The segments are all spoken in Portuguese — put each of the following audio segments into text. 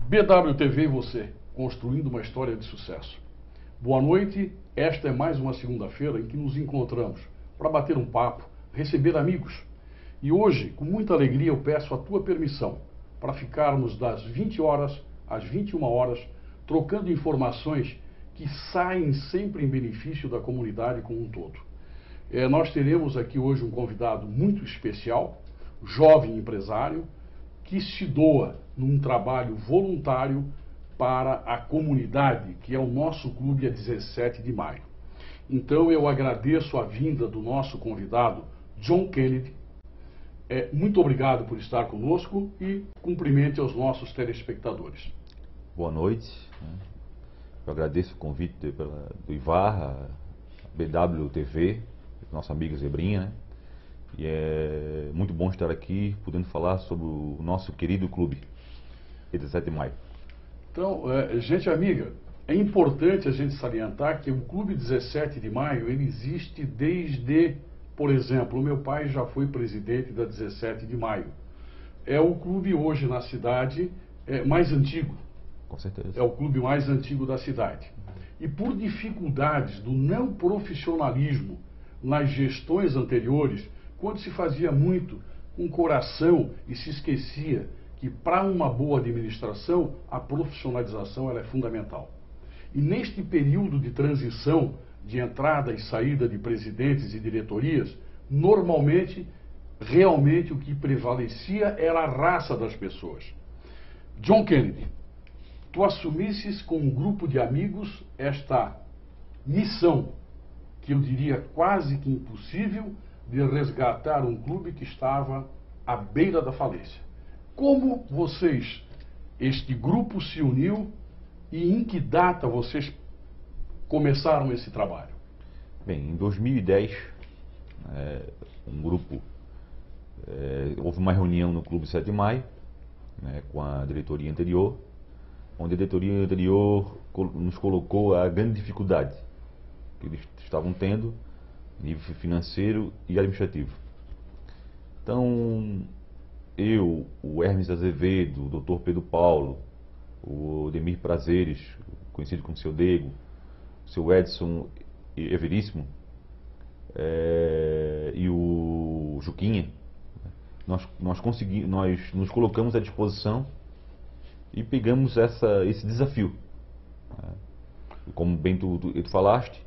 BWTV e você, construindo uma história de sucesso. Boa noite, esta é mais uma segunda-feira em que nos encontramos para bater um papo, receber amigos. E hoje, com muita alegria, eu peço a tua permissão para ficarmos das 20 horas às 21 horas, trocando informações que saem sempre em benefício da comunidade como um todo. Nós teremos aqui hoje um convidado muito especial, jovem empresário, que se doa num trabalho voluntário para a comunidade, que é o nosso clube a 17 de maio. Então eu agradeço a vinda do nosso convidado, John Kennedy. Muito obrigado por estar conosco e cumprimente aos nossos telespectadores. Boa noite. Eu agradeço o convite do Ivar, a BWTV, nossa amiga Zebrinha, né? E é muito bom estar aqui, podendo falar sobre o nosso querido clube, 17 de maio. Então, gente amiga, é importante a gente salientar que o Clube 17 de Maio, ele existe desde, por exemplo, o meu pai já foi presidente da 17 de Maio. É o clube hoje na cidade mais antigo. Com certeza. É o clube mais antigo da cidade. E por dificuldades do não profissionalismo nas gestões anteriores, quando se fazia muito com coração e se esquecia que para uma boa administração a profissionalização ela é fundamental. E neste período de transição, de entrada e saída de presidentes e diretorias, normalmente, realmente o que prevalecia era a raça das pessoas. John Kennedy, tu assumisses com um grupo de amigos esta missão, que eu diria quase que impossível, de resgatar um clube que estava à beira da falência. Como vocês, este grupo se uniu e em que data vocês começaram esse trabalho? Bem, em 2010, um grupo, houve uma reunião no Clube 7 de Maio, né, com a diretoria anterior, onde a diretoria anterior nos colocou a grande dificuldade que eles estavam tendo, nível financeiro e administrativo. Então, eu, o Hermes Azevedo, o Dr. Pedro Paulo, o Demir Prazeres, conhecido como Seu Dego, o Seu Edson Everíssimo, e o Juquinha, nós nos colocamos à disposição e pegamos esse desafio. Como bem tu falaste,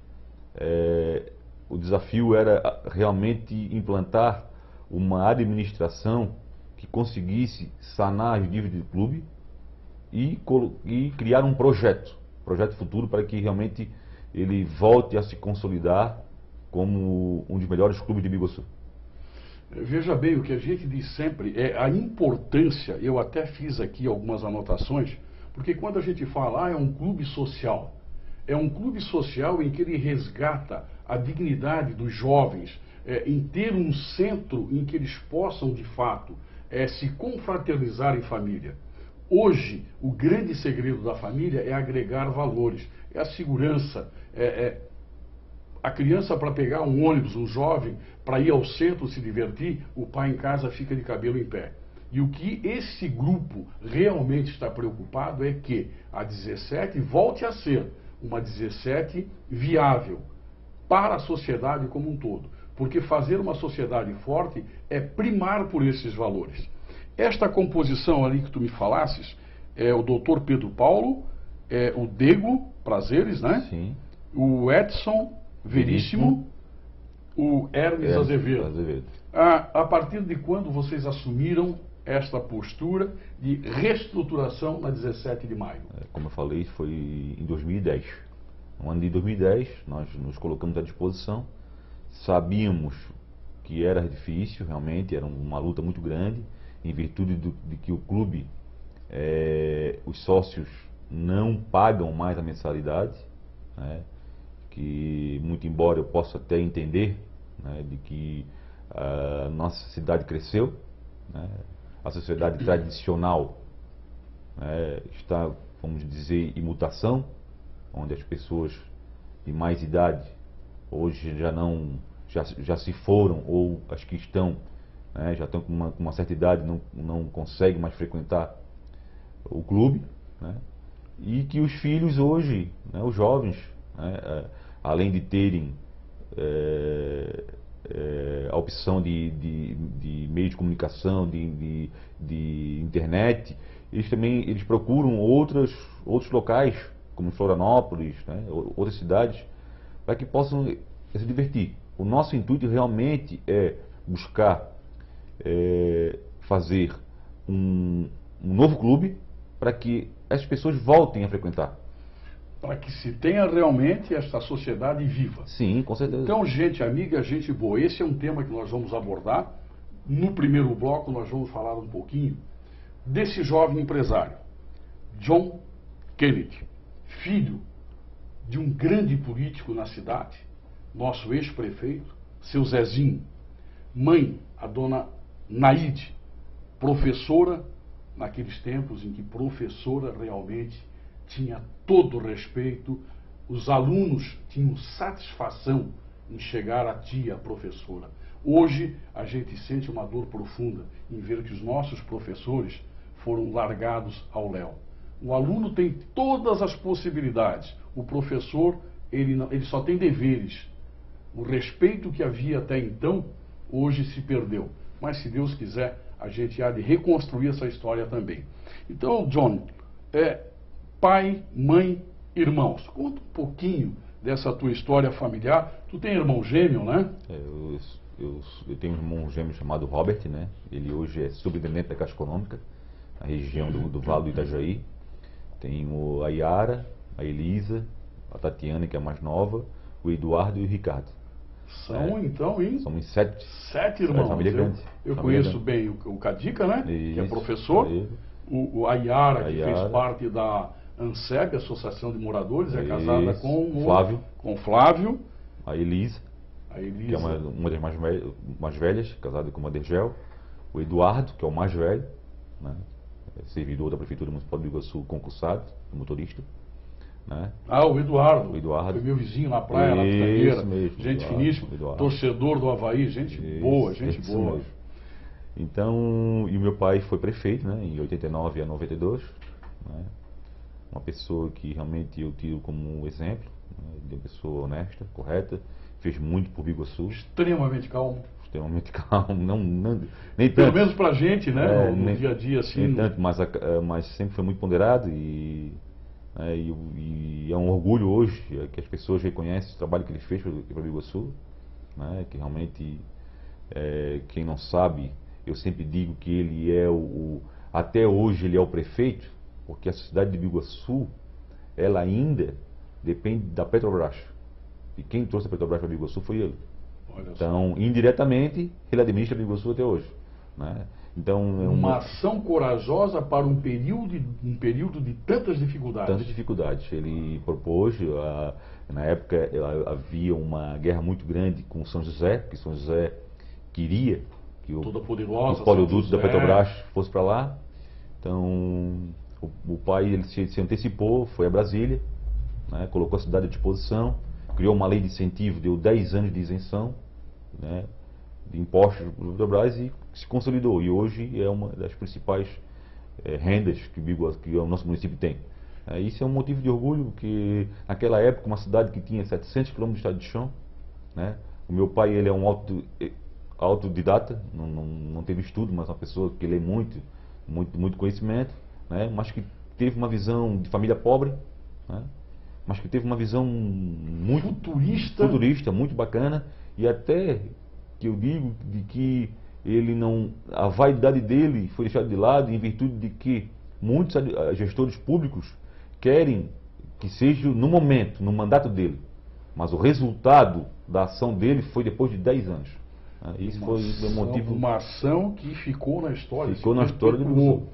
o desafio era realmente implantar uma administração que conseguisse sanar as dívidas do clube e criar um projeto futuro para que realmente ele volte a se consolidar como um dos melhores clubes de Biguaçu. Veja bem, o que a gente diz sempre é a importância, eu até fiz aqui algumas anotações, porque quando a gente fala, é um clube social, é um clube social em que ele resgata a dignidade dos jovens, em ter um centro em que eles possam, de fato, se confraternizar em família. Hoje, o grande segredo da família é agregar valores, é a segurança, a criança para pegar um ônibus, um jovem, para ir ao centro se divertir, o pai em casa fica de cabelo em pé. E o que esse grupo realmente está preocupado é que a 17 volte a ser uma 17 viável para a sociedade como um todo. Porque fazer uma sociedade forte é primar por esses valores. Esta composição ali que tu me falasses, é o Dr. Pedro Paulo, o Dego Prazeres, né? Sim. O Edson Veríssimo, o Hermes Azevedo. A partir de quando vocês assumiram esta postura de reestruturação na 17 de maio? Como eu falei, foi em 2010. No ano de 2010, nós nos colocamos à disposição. Sabíamos que era difícil, realmente, era uma luta muito grande, em virtude de que o clube, os sócios não pagam mais a mensalidade, né? Que, muito embora eu possa até entender, né, de que a nossa cidade cresceu, né, a sociedade tradicional, né, está, vamos dizer, em mutação, onde as pessoas de mais idade hoje já se foram, ou as que estão, né, já estão com uma certa idade, não conseguem mais frequentar o clube, né? E que os filhos hoje, né, os jovens, né, além de terem a opção de meio de comunicação, de internet, eles procuram outros locais, como Florianópolis, né, outras cidades, para que possam se divertir. O nosso intuito realmente é buscar fazer um novo clube para que as pessoas voltem a frequentar. Para que se tenha realmente esta sociedade viva. Sim, com certeza. Então, gente amiga, gente boa, esse é um tema que nós vamos abordar. No primeiro bloco, nós vamos falar um pouquinho desse jovem empresário, John Kennedy, filho de um grande político na cidade, nosso ex-prefeito, seu Zezinho, mãe, a dona Naide, professora, naqueles tempos em que professora realmente tinha todo o respeito, os alunos tinham satisfação em chegar a tia, a professora. Hoje a gente sente uma dor profunda em ver que os nossos professores foram largados ao léu. O aluno tem todas as possibilidades, o professor ele só tem deveres. O respeito que havia até então, hoje se perdeu. Mas se Deus quiser, a gente há de reconstruir essa história também. Então, John, pai, mãe, irmãos. Conta um pouquinho dessa tua história familiar. Tu tem irmão gêmeo, né? Eu tenho um irmão gêmeo chamado Robert, né? Ele hoje é superintendente da Caixa Econômica, na região do Vale do Itajaí. Tenho a Yara, a Elisa, a Tatiana, que é a mais nova, o Eduardo e o Ricardo. São, então, hein? Somos sete irmãos. Família grande. Eu Família conheço grande. bem o Cadica, né? Isso, que é professor. A Yara, que fez Yara. parte da ANSEB, Associação de Moradores, é casada Isso. com Flávio. Com Flávio. A Elisa, A Elisa. que é uma das mais velhas, casada com o Madergel. O Eduardo, que é o mais velho, né? Servidor da Prefeitura Municipal de Biguaçu, concursado, motorista. Né? O Eduardo. O Eduardo. Foi meu vizinho na praia, na Pitangueira. Gente finíssima. Torcedor do Avaí, gente boa, gente boa. Mesmo. Então, e o meu pai foi prefeito, né, em 89 a 92, né, uma pessoa que realmente eu tiro como exemplo, né, de uma pessoa honesta, correta, fez muito por Biguaçu. Extremamente calmo. Extremamente calmo, nem tanto. Pelo menos pra gente, né, no dia a dia, assim. Nem tanto, mas sempre foi muito ponderado e é um orgulho hoje que as pessoas reconhecem o trabalho que ele fez para Biguaçu, né, que realmente, quem não sabe, eu sempre digo que ele é até hoje ele é o prefeito, porque a cidade de Biguaçu, ela ainda depende da Petrobras. E quem trouxe a Petrobras para Biguaçu foi ele. Então, indiretamente, ele administra Biguaçu até hoje, né? Então, uma ação corajosa para um período de tantas dificuldades. Tantas dificuldades. Ele propôs, na época havia uma guerra muito grande com São José, porque São José queria que o oleoduto da Petrobras fosse para lá. Então, o pai ele se antecipou, foi a Brasília, né, colocou a cidade à disposição, criou uma lei de incentivo, deu 10 anos de isenção, né, de impostos do Petrobras e se consolidou. E hoje é uma das principais rendas que o nosso município tem. Isso é um motivo de orgulho, porque naquela época, uma cidade que tinha 700 km de estrada de chão, né, o meu pai ele é um autodidata, não teve estudo, mas uma pessoa que lê muito conhecimento, né, mas que teve uma visão de família pobre, né, mas que teve uma visão muito futurista, muito bacana, e até que eu digo de que a vaidade dele foi deixada de lado em virtude de que muitos gestores públicos querem que seja no momento, no mandato dele, mas o resultado da ação dele foi depois de 10 anos. Isso foi o motivo. Uma ação que ficou na história. Ficou na história do Biguaçu.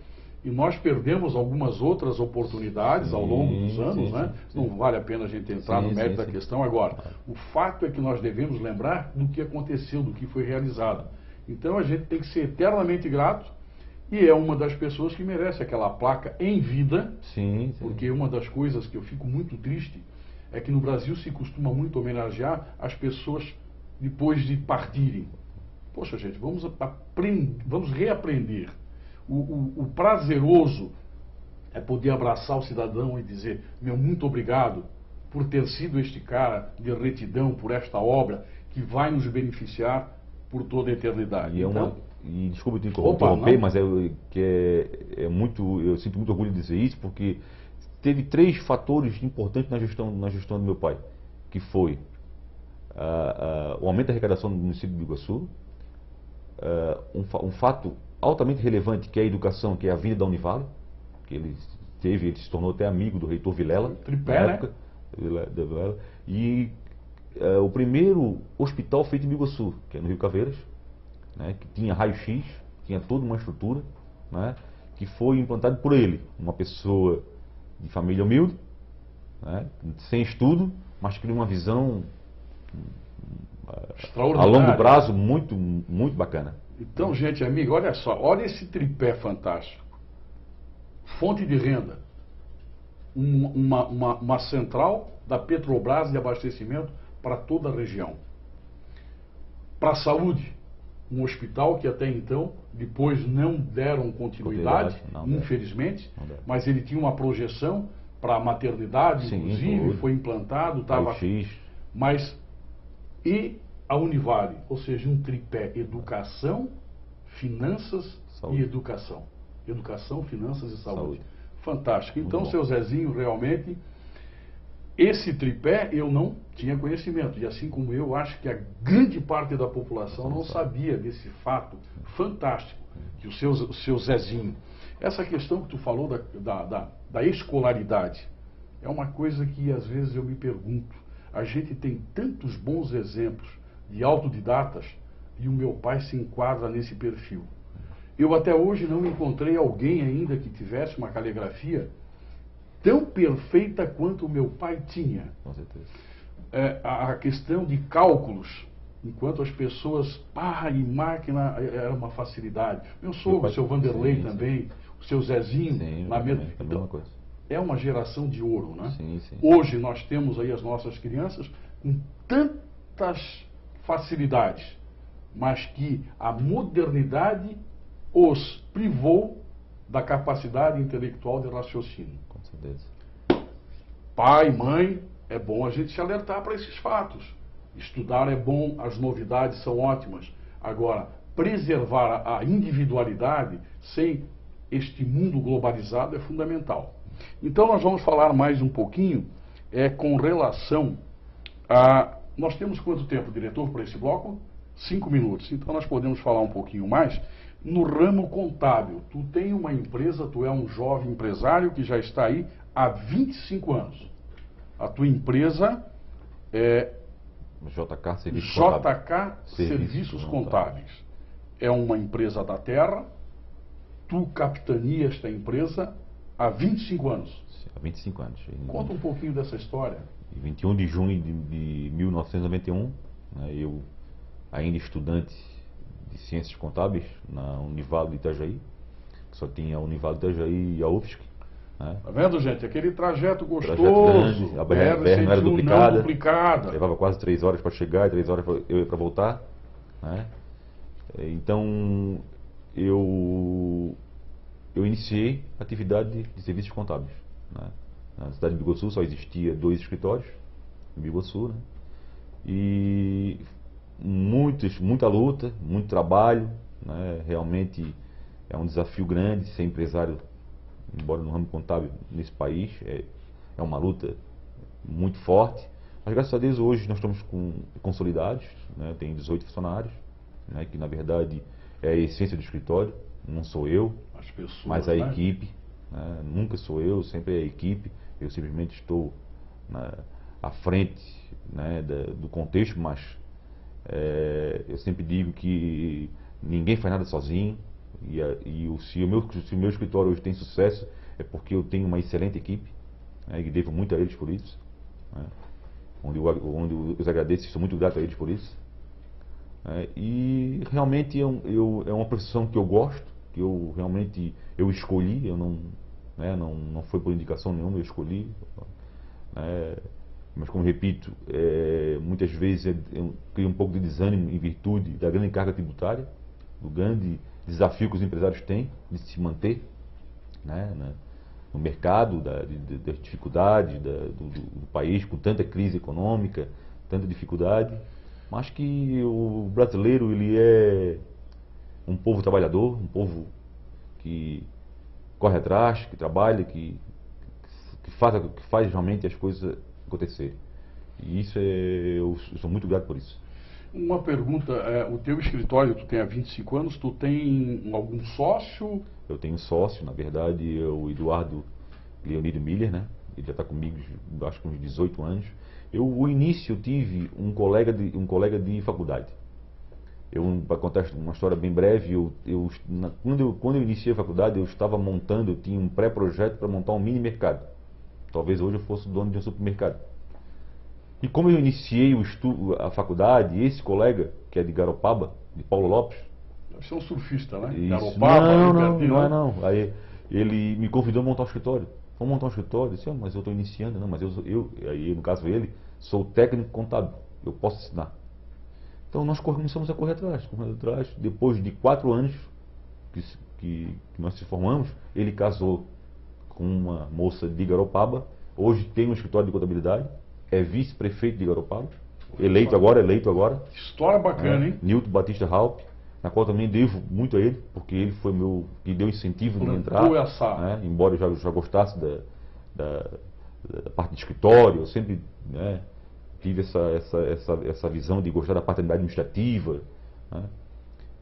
E nós perdemos algumas outras oportunidades ao longo dos anos, né? Sim. Não vale a pena a gente entrar no mérito da questão agora. O fato é que nós devemos lembrar do que aconteceu, do que foi realizado. Então a gente tem que ser eternamente grato e é uma das pessoas que merece aquela placa em vida. Sim. Porque uma das coisas que eu fico muito triste é que no Brasil se costuma muito homenagear as pessoas depois de partirem. Poxa, gente, vamos reaprender o prazeroso é poder abraçar o cidadão e dizer, meu muito obrigado por ter sido este cara de retidão por esta obra que vai nos beneficiar por toda a eternidade. E desculpa te interromper, mas eu sinto muito orgulho de dizer isso, porque teve 3 fatores importantes na gestão do meu pai, que foi o aumento da arrecadação do município de Biguaçu, um fato altamente relevante, que é a educação, que é a vinda da Univale, que ele se tornou até amigo do reitor Vilela, Tripé, na época, Vilela, e o primeiro hospital feito em Biguaçu, que é no Rio Caveiras, né, que tinha raio-x, tinha toda uma estrutura, né, que foi implantado por ele, uma pessoa de família humilde, né, sem estudo, mas que tinha uma visão a longo prazo muito, muito bacana. Então, gente, amigo, olha só, olha esse tripé fantástico. Fonte de renda, uma central da Petrobras de abastecimento para toda a região. Para a saúde, um hospital que até então, depois não deram continuidade, infelizmente, mas ele tinha uma projeção para a maternidade, sim, inclusive, foi implantado, estava. E a Univale, ou seja, um tripé: educação, finanças e educação. Educação, finanças e saúde. Fantástico. Então, seu Zezinho, realmente, esse tripé eu não tinha conhecimento. E assim como eu, acho que a grande parte da população não sabia desse fato fantástico, que o seu Zezinho. Essa questão que tu falou da escolaridade, é uma coisa que às vezes eu me pergunto. A gente tem tantos bons exemplos de autodidatas e o meu pai se enquadra nesse perfil. Eu até hoje não encontrei alguém ainda que tivesse uma caligrafia tão perfeita quanto o meu pai tinha. Com certeza. A questão de cálculos, enquanto as pessoas, e máquina era uma facilidade. Meu sogro, o seu Vanderlei também, o seu Zezinho, na mesma coisa. É uma geração de ouro, né? Sim, sim. Hoje nós temos aí as nossas crianças com tantas facilidades, mas que a modernidade os privou da capacidade intelectual de raciocínio. Com certeza. Pai, mãe, é bom a gente se alertar para esses fatos. Estudar é bom, as novidades são ótimas. Agora, preservar a individualidade sem este mundo globalizado é fundamental. Então nós vamos falar mais um pouquinho com relação a... Nós temos quanto tempo, diretor, para esse bloco? 5 minutos. Então nós podemos falar um pouquinho mais no ramo contábil. Tu tem uma empresa, tu é um jovem empresário que já está aí há 25 anos. A tua empresa é JK Serviços Contábeis. É uma empresa da terra. Tu capitania esta empresa há 25 anos. Há 25 anos. Conta um pouquinho dessa história. Em 21 de junho de 1991, né, eu, ainda estudante de Ciências Contábeis na Univale de Itajaí, que só tinha a Univale de Itajaí e a UFSC. Né? Tá vendo, gente? Aquele trajeto gostoso. Grande, a BR não era duplicada. Levava quase 3 horas para chegar e 3 horas para voltar. Né? Então, eu iniciei a atividade de serviços contábeis. Né? Na cidade de Biguaçu só existia 2 escritórios, em Biguaçu, né? E muita luta, muito trabalho, né? Realmente é um desafio grande ser empresário, embora no ramo contábil nesse país, é uma luta muito forte, mas graças a Deus hoje nós estamos consolidados, né? Tem 18 funcionários, né? Que na verdade é a essência do escritório, não sou eu, mas a equipe, né? Nunca sou eu, sempre é a equipe, eu simplesmente estou à frente, né, do contexto, mas eu sempre digo que ninguém faz nada sozinho, se o meu escritório hoje tem sucesso é porque eu tenho uma excelente equipe, né, e devo muito a eles por isso, né, onde eu os agradeço e sou muito grato a eles por isso, e realmente é uma profissão que eu gosto, que eu realmente escolhi, eu não foi por indicação nenhuma, eu escolhi, mas como repito, muitas vezes eu crio um pouco de desânimo em virtude da grande carga tributária, do grande desafio que os empresários têm de se manter, no mercado, das dificuldades do país, com tanta crise econômica, tanta dificuldade, mas que o brasileiro ele é um povo trabalhador, um povo que corre atrás, que trabalha, que faz realmente as coisas acontecerem. E isso eu sou muito grato por isso. Uma pergunta, o teu escritório, tu tem há 25 anos, tu tem algum sócio? Eu tenho um sócio, na verdade, é o Eduardo Leonido Miller, né? Ele já está comigo, acho que uns 18 anos. O início eu tive um colega de faculdade. Para contar uma história bem breve, quando eu iniciei a faculdade, eu tinha um pré-projeto para montar um mini mercado. Talvez hoje eu fosse dono de um supermercado. E como eu iniciei a faculdade, esse colega, que é de Garopaba, de Paulo Lopes... Deve ser um surfista, né? Isso. Garopaba, não. Aí ele me convidou a montar um escritório. Vamos montar um escritório? Eu disse, mas eu estou iniciando. Não, mas aí no caso ele, sou técnico contábil, eu posso ensinar. Então nós começamos a correr atrás. Depois de 4 anos que nós se formamos, ele casou com uma moça de Garopaba, hoje tem um escritório de contabilidade, é vice-prefeito de Garopaba, eleito agora. História bacana, hein? Nilton Batista Halp, na qual também devo muito a ele, porque ele foi que deu incentivo de entrar, né? Embora eu já gostasse da parte de escritório, eu sempre, né, tive essa visão de gostar da parte administrativa, né?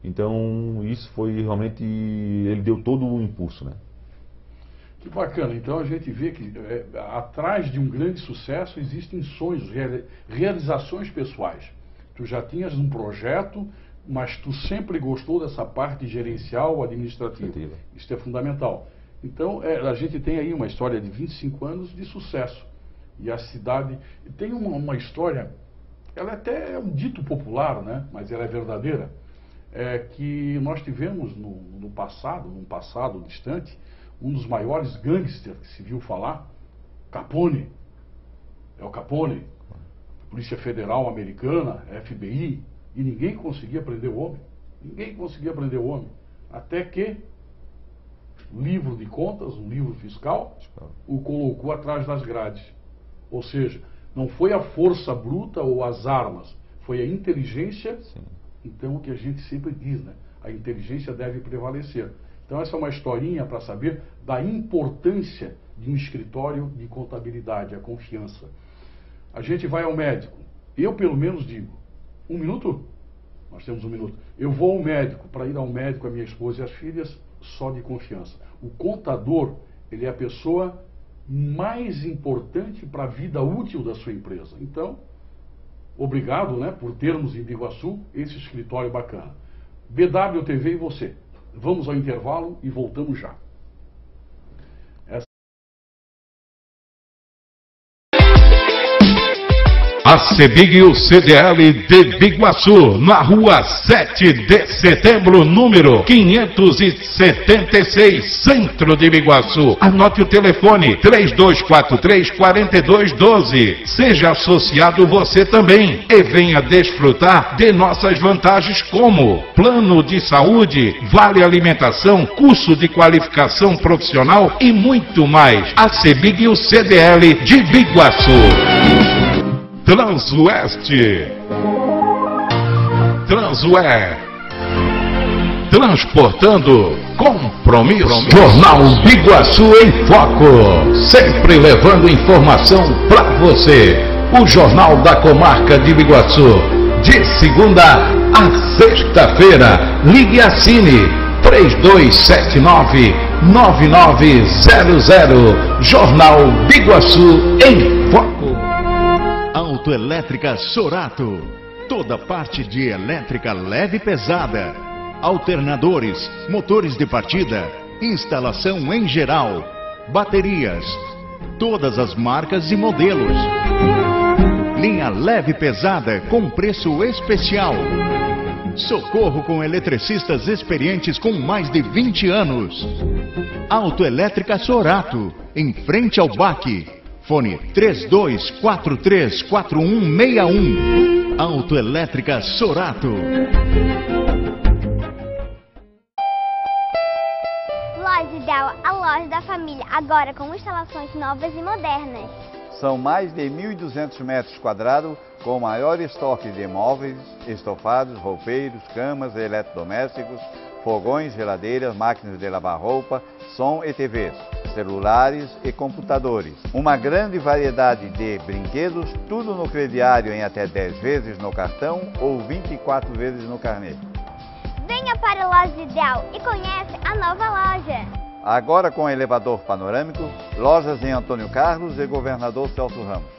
Então isso foi realmente, ele deu todo o impulso, né? Que bacana, então a gente vê que atrás de um grande sucesso existem sonhos, realizações pessoais. Tu já tinhas um projeto, mas tu sempre gostou dessa parte gerencial, administrativa. Isso é fundamental. Então a gente tem aí uma história de 25 anos de sucesso. E a cidade tem uma história, ela até é um dito popular, né? Mas ela é verdadeira, que nós tivemos num passado distante, um dos maiores gangsters que se viu falar, Capone. É o Capone, Polícia Federal Americana, FBI, e ninguém conseguia prender o homem. Até que o livro de contas, um livro fiscal, o colocou atrás das grades. Ou seja, não foi a força bruta ou as armas, foi a inteligência. Sim. Então, o que a gente sempre diz, né? A inteligência deve prevalecer. Então, essa é uma historinha para saber da importância de um escritório de contabilidade, a confiança. A gente vai ao médico. Eu, pelo menos, digo, 1 minuto? Nós temos 1 minuto. Eu vou ao médico, para ir ao médico, a minha esposa e as filhas, só de confiança. O contador, ele é a pessoa mais importante para a vida útil da sua empresa. Então, obrigado, né, por termos em Biguaçu esse escritório bacana. BWTV e você. Vamos ao intervalo e voltamos já. A CEBIG e o CDL de Biguaçu, na rua 7 de setembro, número 576, centro de Biguaçu. Anote o telefone 3243-4212. Seja associado você também e venha desfrutar de nossas vantagens como plano de saúde, vale alimentação, curso de qualificação profissional e muito mais. A CEBIG e o CDL de Biguaçu. Transoeste, Transué, transportando compromisso. Jornal Biguaçu em Foco, sempre levando informação para você. O Jornal da Comarca de Biguaçu, de segunda a sexta-feira. Ligue e assine 3279-9900. Jornal Biguaçu em Foco. Autoelétrica Sorato, toda parte de elétrica leve e pesada, alternadores, motores de partida, instalação em geral, baterias, todas as marcas e modelos. Linha leve e pesada com preço especial. Socorro com eletricistas experientes com mais de 20 anos. Autoelétrica Sorato, em frente ao BAC. Fone 3243-4161. Autoelétrica Sorato. Loja Ideal, a loja da família, agora com instalações novas e modernas. São mais de 1.200 metros quadrados, com o maior estoque de móveis, estofados, roupeiros, camas, eletrodomésticos, fogões, geladeiras, máquinas de lavar roupa, som e TVs, celulares e computadores. Uma grande variedade de brinquedos, tudo no crediário em até 10 vezes no cartão ou 24 vezes no carnê. Venha para a Loja Ideal e conhece a nova loja. Agora com elevador panorâmico, lojas em Antônio Carlos e Governador Celso Ramos.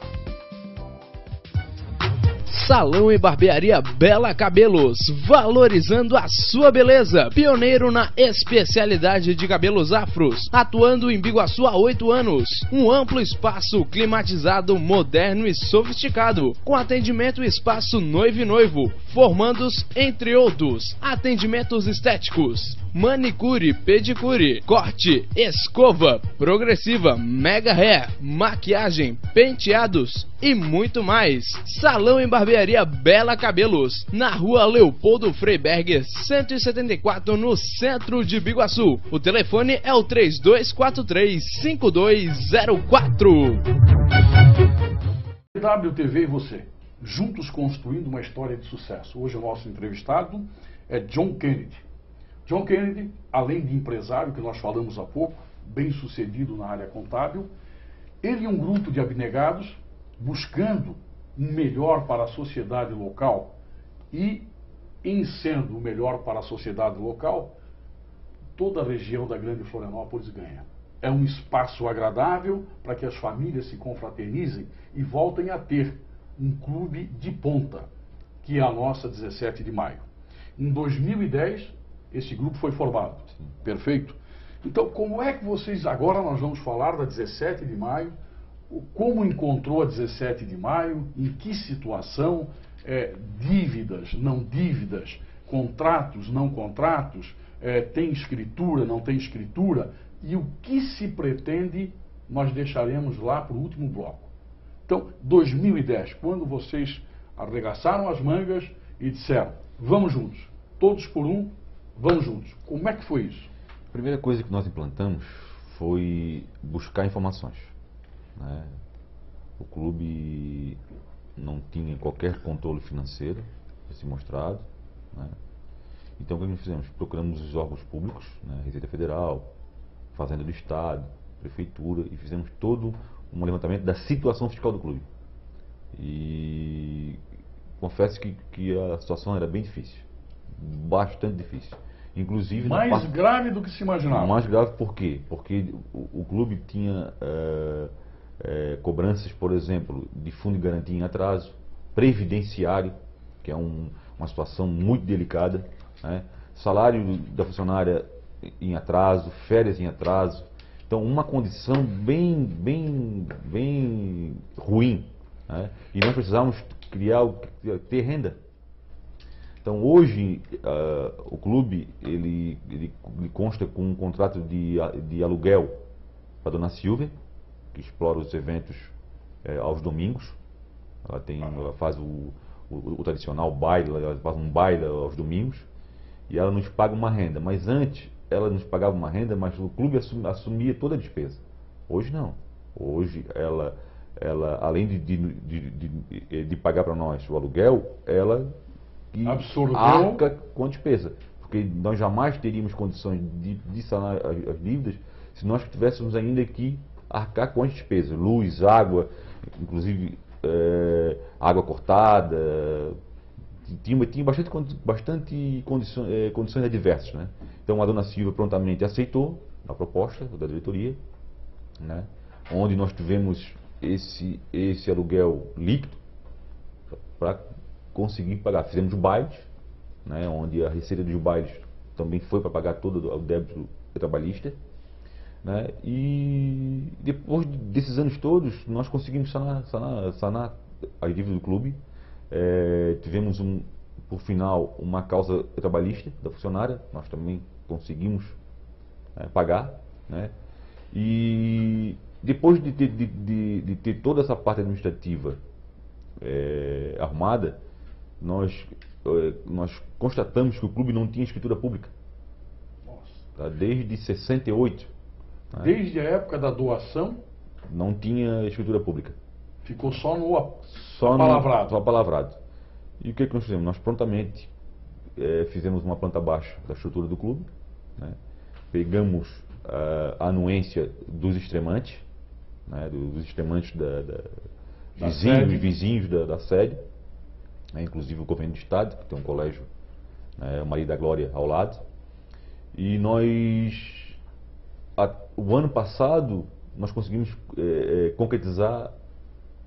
Salão e barbearia Bela Cabelos, valorizando a sua beleza. Pioneiro na especialidade de cabelos afros, atuando em Biguaçu há 8 anos. Um amplo espaço climatizado, moderno e sofisticado, com atendimento e espaço noivo e noivo, formandos, entre outros. Atendimentos estéticos, manicure, pedicure, corte, escova, progressiva, mega hair, maquiagem, penteados e muito mais. Salão e barbearia Bela Cabelos, na rua Leopoldo Freiberger 174, no centro de Biguaçu. O telefone é o 3243-5204. WTV e você, juntos construindo uma história de sucesso. Hoje o nosso entrevistado é John Kennedy. John Kennedy, além de empresário, que nós falamos há pouco, bem sucedido na área contábil, ele e um grupo de abnegados buscando um melhor para a sociedade local e, em sendo o melhor para a sociedade local, toda a região da Grande Florianópolis ganha. É um espaço agradável para que as famílias se confraternizem e voltem a ter um clube de ponta, que é a nossa 17 de maio. Em 2010, esse grupo foi formado. Perfeito? Então, como é que vocês... Agora nós vamos falar da 17 de maio, como encontrou a 17 de maio, em que situação, dívidas, não dívidas, contratos, não contratos, tem escritura, não tem escritura, e o que se pretende, nós deixaremos lá para o último bloco. Então, 2010, quando vocês arregaçaram as mangas e disseram, vamos juntos, todos por um, vamos juntos. Como é que foi isso? A primeira coisa que nós implantamos foi buscar informações, né? O clube não tinha qualquer controle financeiro, assim mostrado, né? Então o que nós fizemos? Procuramos os órgãos públicos, né? Receita Federal, Fazenda do Estado, Prefeitura, e fizemos todo um levantamento da situação fiscal do clube. E confesso que a situação era bem difícil, bastante difícil. Inclusive mais grave do que se imaginava. Mais grave por quê? Porque o clube tinha cobranças, por exemplo, de fundo de garantia em atraso, previdenciário, que é uma situação muito delicada, né? Salário da funcionária em atraso, férias em atraso. Então, uma condição bem ruim, né? E nós precisávamos ter renda. Então, hoje, o clube ele consta com um contrato de aluguel para a dona Silvia, que explora os eventos aos domingos. Ela faz o tradicional baile, ela faz um baile aos domingos, e ela nos paga uma renda. Mas antes, ela nos pagava uma renda, mas o clube assumia toda a despesa. Hoje não. Hoje, ela além de pagar para nós o aluguel, ela arca com a despesa, porque nós jamais teríamos condições de sanar as dívidas se nós tivéssemos ainda que arcar com as despesas, luz, água, inclusive água cortada, tinha bastante condições adversas, né? Então a dona Silvia prontamente aceitou a proposta da diretoria, né? Onde nós tivemos esse aluguel líquido para conseguir pagar. Fizemos bailes, né, onde a receita dos bailes também foi para pagar todo o débito trabalhista, né, e depois desses anos todos nós conseguimos sanar as dívidas do clube. Tivemos por final uma causa trabalhista da funcionária, nós também conseguimos pagar, né, e depois de ter toda essa parte administrativa arrumada, nós constatamos que o clube não tinha escritura pública. Nossa. tá? Desde 68. Né? Desde a época da doação, não tinha escritura pública. ficou só no apalavrado. Só apalavrado. E o que nós fizemos? Nós prontamente fizemos uma planta baixa da estrutura do clube, né? Pegamos a anuência dos extremantes, né? Dos extremantes vizinhos da sede, né? Inclusive o governo do estado, que tem um colégio, né? Maria da Glória ao lado. E o ano passado, nós conseguimos concretizar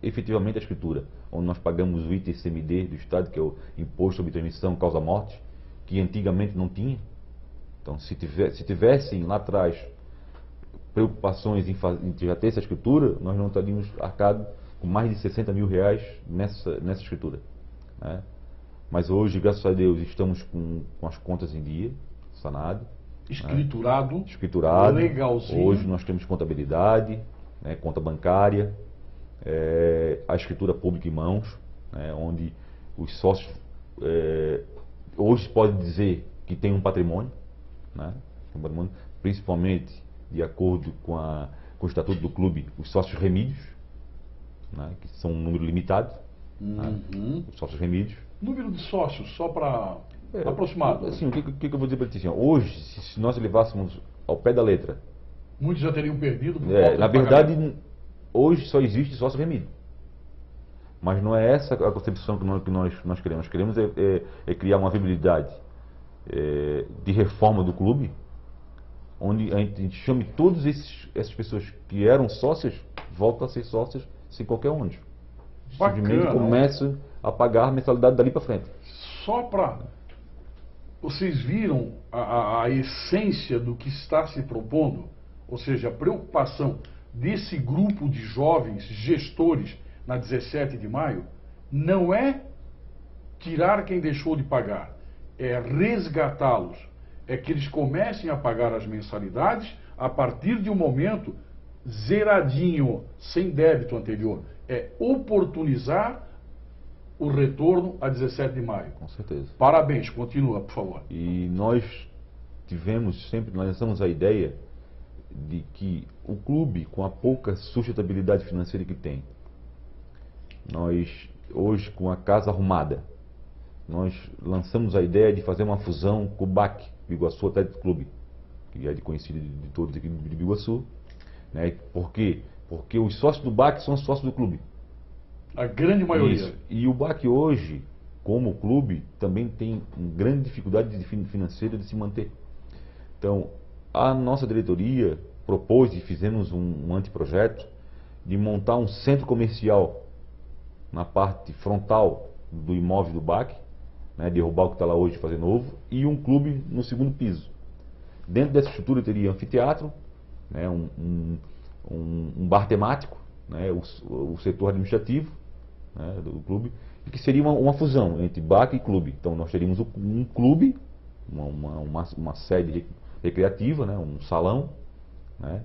efetivamente a escritura, onde nós pagamos o ITCMD do Estado, que é o Imposto sobre Transmissão Causa-Morte, que antigamente não tinha. Então, se tivessem lá atrás preocupações em já ter essa escritura, nós não estaríamos arcados com mais de 60 mil reais nessa escritura, né? Mas hoje, graças a Deus, estamos com as contas em dia, sanado. Escriturado. Legalzinho. Hoje nós temos contabilidade, né, conta bancária, a escritura pública em mãos, né, onde os sócios hoje podem dizer que tem um patrimônio, né, principalmente de acordo com o estatuto do clube, os sócios remídios, né, que são um número limitado, né, os sócios remídios. Número de sócios, só para aproximado. Assim, o que eu vou dizer para ti? Assim, hoje, se nós levássemos ao pé da letra, muitos já teriam perdido. Na verdade, hoje só existe sócio remídio. Mas não é essa a concepção que nós queremos. Nós queremos criar uma viabilidade de reforma do clube, onde a gente chame todas essas pessoas que eram sócias, voltam a ser sócias sem qualquer ônus. Simplesmente começam a pagar a mensalidade dali para frente. Só para... Vocês viram a essência do que está se propondo? Ou seja, a preocupação desse grupo de jovens gestores na 17 de maio não é tirar quem deixou de pagar, é resgatá-los, é que eles comecem a pagar as mensalidades a partir de um momento zeradinho, sem débito anterior. É oportunizar o retorno a 17 de maio. Com certeza. Parabéns, continua, por favor. E nós lançamos a ideia de que o clube, com a pouca sustentabilidade financeira que tem, nós, hoje, com a casa arrumada, nós lançamos a ideia de fazer uma fusão com o BAC, Biguaçu Atlético Clube, que é conhecido de todos aqui de Biguaçu, né? Por quê? Porque os sócios do BAC são sócios do clube. A grande maioria. Isso. E o BAC hoje, como clube, também tem uma grande dificuldade financeira de se manter. Então, a nossa diretoria propôs e fizemos um anteprojeto de montar um centro comercial na parte frontal do imóvel do BAC, né, derrubar o que está lá hoje e fazer novo, e um clube no segundo piso. Dentro dessa estrutura teria anfiteatro, né, um bar temático, né, o setor administrativo, né, do clube, e que seria uma fusão entre BAC e clube. Então nós teríamos um clube, uma sede recreativa, né, um salão, né,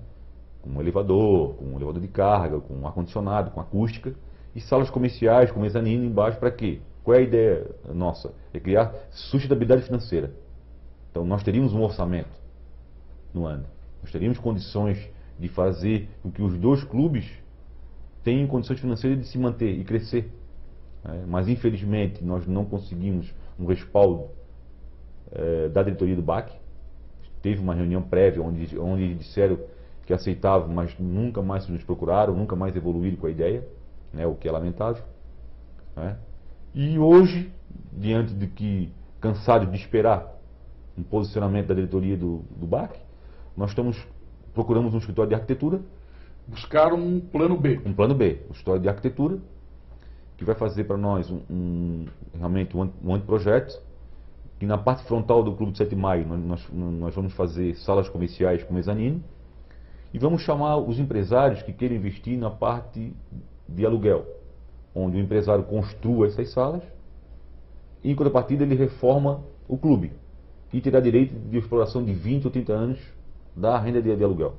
com um elevador de carga, com ar-condicionado, com acústica, e salas comerciais com mezanino embaixo. Para quê? Qual é a ideia nossa? É criar sustentabilidade financeira. Então nós teríamos um orçamento no ano, nós teríamos condições de fazer com que os dois clubes tenham condições financeiras de se manter e crescer, né? Mas infelizmente nós não conseguimos um respaldo da diretoria do BAC. Teve uma reunião prévia onde disseram que aceitavam, mas nunca mais nos procuraram, nunca mais evoluíram com a ideia, né? O que é lamentável, né? E hoje, diante de que, cansados de esperar um posicionamento da diretoria do BAC, nós procuramos um escritório de arquitetura. Buscaram um plano B. Um plano B, um escritório de arquitetura, que vai fazer para nós realmente um anteprojeto, que na parte frontal do Clube de 7 de Maio nós vamos fazer salas comerciais com mezanino, e vamos chamar os empresários que queiram investir na parte de aluguel, onde o empresário construa essas salas, e em contrapartida ele reforma o clube, e terá direito de exploração de 20 ou 30 anos da renda de aluguel.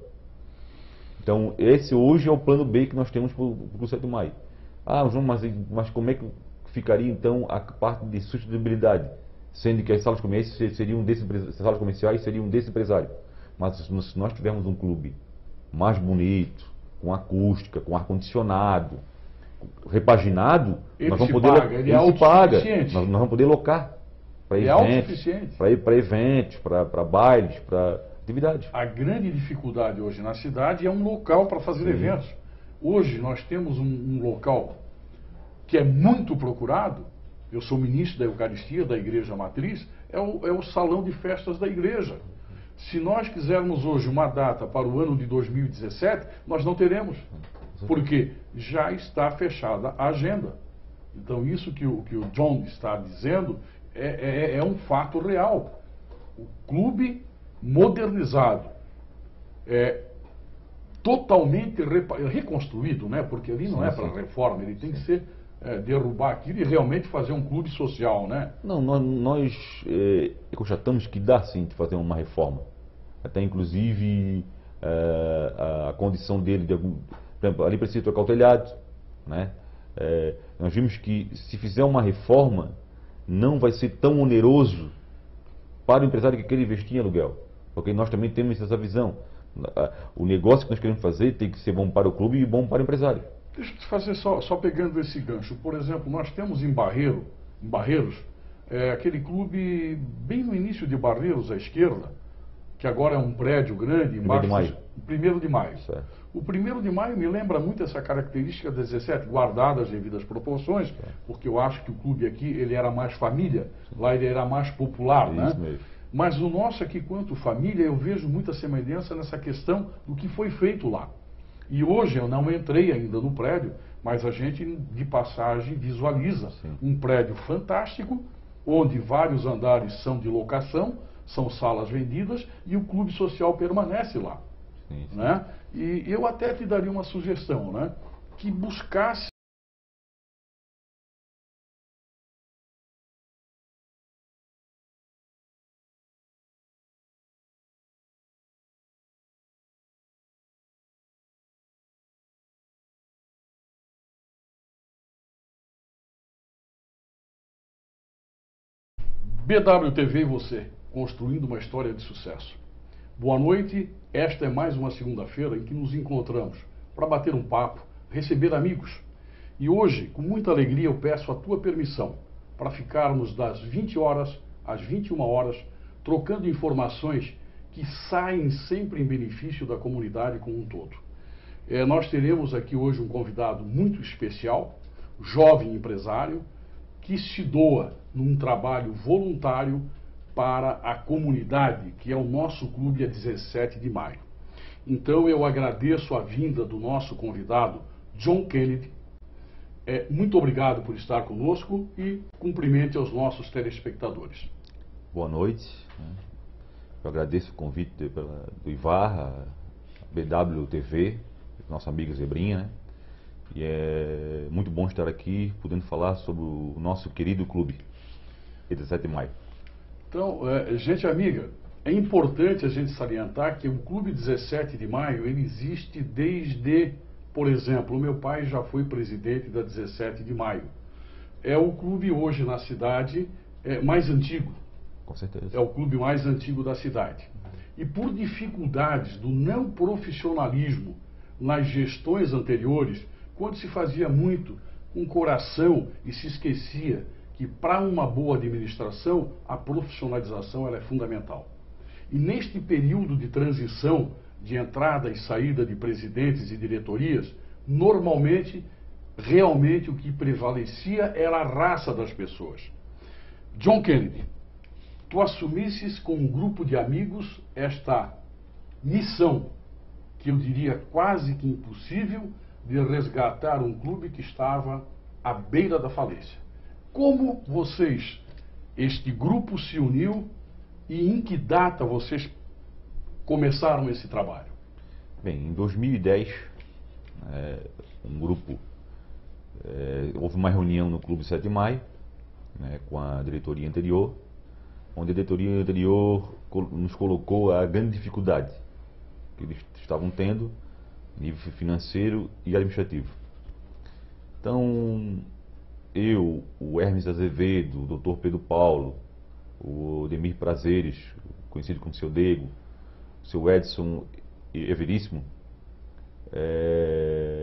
Então, esse hoje é o plano B que nós temos para o 7 de maio. Ah, João, mas como é que ficaria então a parte de sustentabilidade? Sendo que as salas comerciais seriam desse empresário. Mas se nós tivermos um clube mais bonito, com acústica, com ar-condicionado, repaginado, Ele nós vamos se poder paga, ele é ele se paga. autossuficiente. Nós vamos poder locar para Ele é autossuficiente. eventos, para bailes, para atividades. A grande dificuldade hoje na cidade é um local para fazer Sim. eventos. Hoje nós temos um local que é muito procurado. Eu sou ministro da Eucaristia da Igreja Matriz, é o salão de festas da igreja. Se nós quisermos hoje uma data para o ano de 2017, nós não teremos, porque já está fechada a agenda. Então isso que o John está dizendo é um fato real. O clube modernizado, totalmente reconstruído, né? Porque ali não é para reforma, ele tem que ser derrubar aquilo e realmente fazer um clube social, né? Não, nós constatamos que dá sim de fazer uma reforma. Até inclusive a condição dele, por exemplo, ali precisa trocar o telhado, né? Nós vimos que se fizer uma reforma, não vai ser tão oneroso para o empresário que quer investir em aluguel. Porque nós também temos essa visão. O negócio que nós queremos fazer tem que ser bom para o clube e bom para o empresário. Deixa eu te fazer só pegando esse gancho. Por exemplo, nós temos em Barreiros, aquele clube bem no início de Barreiros, à esquerda, que agora é um prédio grande, embaixo. 1º de maio. 1º de maio. Certo. O 1º de maio me lembra muito essa característica da 17, guardadas as devidas proporções, porque eu acho que o clube aqui ele era mais família, lá ele era mais popular, né? Isso mesmo. Mas o nosso aqui, quanto família, eu vejo muita semelhança nessa questão do que foi feito lá. E hoje eu não entrei ainda no prédio, mas a gente de passagem visualiza um prédio fantástico, onde vários andares são de locação, são salas vendidas e o clube social permanece lá. Sim. Né? E eu até te daria uma sugestão, né? Que buscasse BWTV e você, construindo uma história de sucesso. Boa noite, esta é mais uma segunda-feira em que nos encontramos para bater um papo, receber amigos. E hoje, com muita alegria, eu peço a tua permissão para ficarmos das 20 horas às 21 horas, trocando informações que saem sempre em benefício da comunidade como um todo. Nós teremos aqui hoje um convidado muito especial, jovem empresário, que se doa num trabalho voluntário para a comunidade, que é o nosso clube a 17 de maio. Então eu agradeço a vinda do nosso convidado, John Kennedy. Muito obrigado por estar conosco e cumprimente aos nossos telespectadores. Boa noite. Eu agradeço o convite do Ivar, a BWTV, nossa amiga Zebrinha, né? E é muito bom estar aqui, podendo falar sobre o nosso querido clube, 17 de maio. Então, gente amiga, é importante a gente salientar que o Clube 17 de Maio, ele existe desde, por exemplo, o meu pai já foi presidente da 17 de Maio. É o clube hoje na cidade mais antigo. Com certeza. É o clube mais antigo da cidade. E por dificuldades do não profissionalismo nas gestões anteriores, quando se fazia muito com coração e se esquecia que para uma boa administração a profissionalização ela é fundamental. E neste período de transição, de entrada e saída de presidentes e diretorias, normalmente, realmente o que prevalecia era a raça das pessoas. John Kennedy, tu assumisses com um grupo de amigos esta missão, que eu diria quase que impossível, de resgatar um clube que estava à beira da falência. Como vocês, este grupo se uniu e em que data vocês começaram esse trabalho? Bem, em 2010, um grupo, houve uma reunião no Clube 7 de Maio, né, com a diretoria anterior, onde a diretoria anterior nos colocou a grande dificuldade que eles estavam tendo, nível financeiro e administrativo. Então, eu, o Hermes Azevedo, o Dr. Pedro Paulo, o Demir Prazeres, conhecido como Seu Dego, seu Edson Everíssimo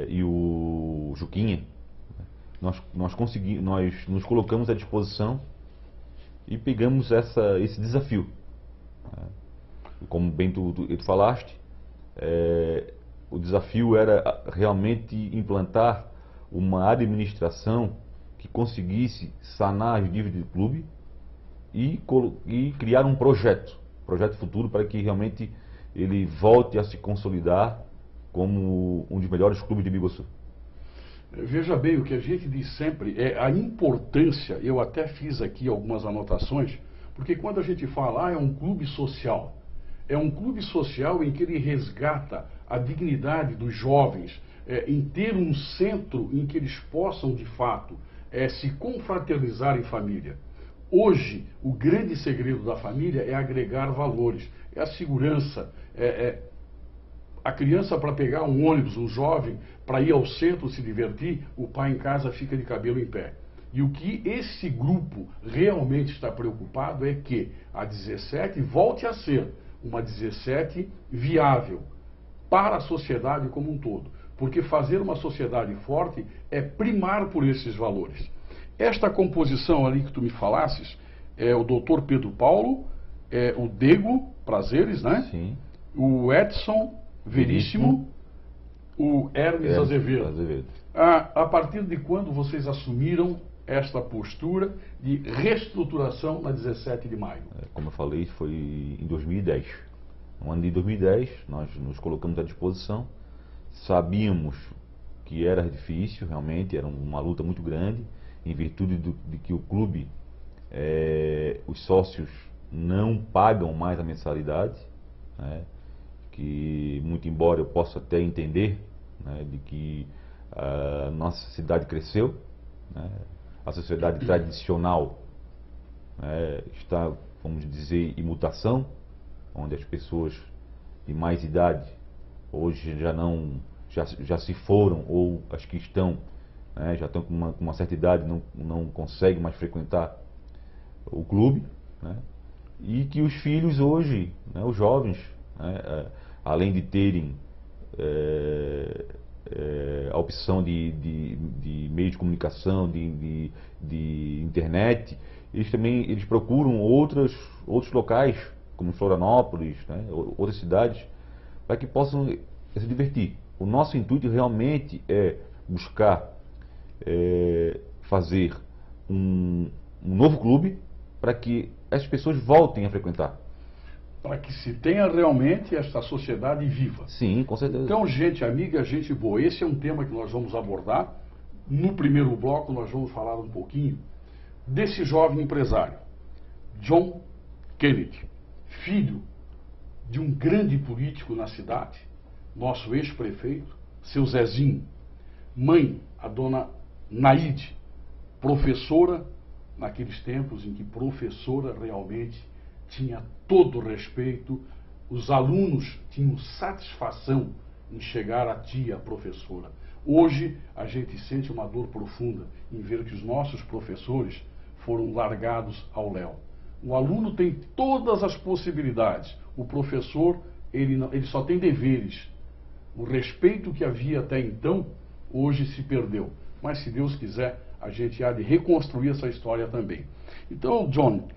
e o Juquinha, nós nos colocamos à disposição e pegamos esse desafio. Como bem tu falaste, o desafio era realmente implantar uma administração que conseguisse sanar as dívidas do clube e criar um projeto futuro para que realmente ele volte a se consolidar como um dos melhores clubes de Biguaçu. Veja bem, o que a gente diz sempre é a importância, eu até fiz aqui algumas anotações, porque quando a gente fala, é um clube social em que ele resgata a dignidade dos jovens, em ter um centro em que eles possam, de fato, se confraternizar em família. Hoje, o grande segredo da família é agregar valores, é a segurança, a criança para pegar um ônibus, um jovem, para ir ao centro se divertir, o pai em casa fica de cabelo em pé. E o que esse grupo realmente está preocupado é que a 17 volte a ser uma 17 viável para a sociedade como um todo. Porque fazer uma sociedade forte é primar por esses valores. Esta composição ali que tu me falasses é o Dr. Pedro Paulo, o Dego Prazeres, né? Sim. O Edson Veríssimo, o Hermes Azevedo. A partir de quando vocês assumiram esta postura de reestruturação na 17 de maio? Como eu falei, foi em 2010. No ano de 2010, nós nos colocamos à disposição. Sabíamos que era difícil, realmente, era uma luta muito grande, em virtude de que o clube, os sócios não pagam mais a mensalidade, né? Que, muito embora eu possa até entender, né, de que a nossa cidade cresceu, né? A sociedade tradicional, está, vamos dizer, em mutação, onde as pessoas de mais idade hoje já se foram, ou as que estão, já estão com uma certa idade, não conseguem mais frequentar o clube, né? E que os filhos hoje, os jovens, além de terem a opção de meio de comunicação, de internet, eles procuram outros locais, como Florianópolis, outras cidades, para que possam se divertir. O nosso intuito realmente é buscar fazer um novo clube para que as pessoas voltem a frequentar. Para que se tenha realmente esta sociedade viva. Sim, com certeza. Então, gente amiga, gente boa, esse é um tema que nós vamos abordar. No primeiro bloco, nós vamos falar um pouquinho desse jovem empresário, John Kennedy, filho de um grande político na cidade, nosso ex-prefeito, seu Zezinho, mãe, a dona Naide, professora, naqueles tempos em que professora realmente tinha todo o respeito, os alunos tinham satisfação em chegar a tia professora. Hoje a gente sente uma dor profunda em ver que os nossos professores foram largados ao léu. O aluno tem todas as possibilidades, o professor ele só tem deveres. O respeito que havia até então, hoje se perdeu. Mas se Deus quiser, a gente há de reconstruir essa história também. Então, John,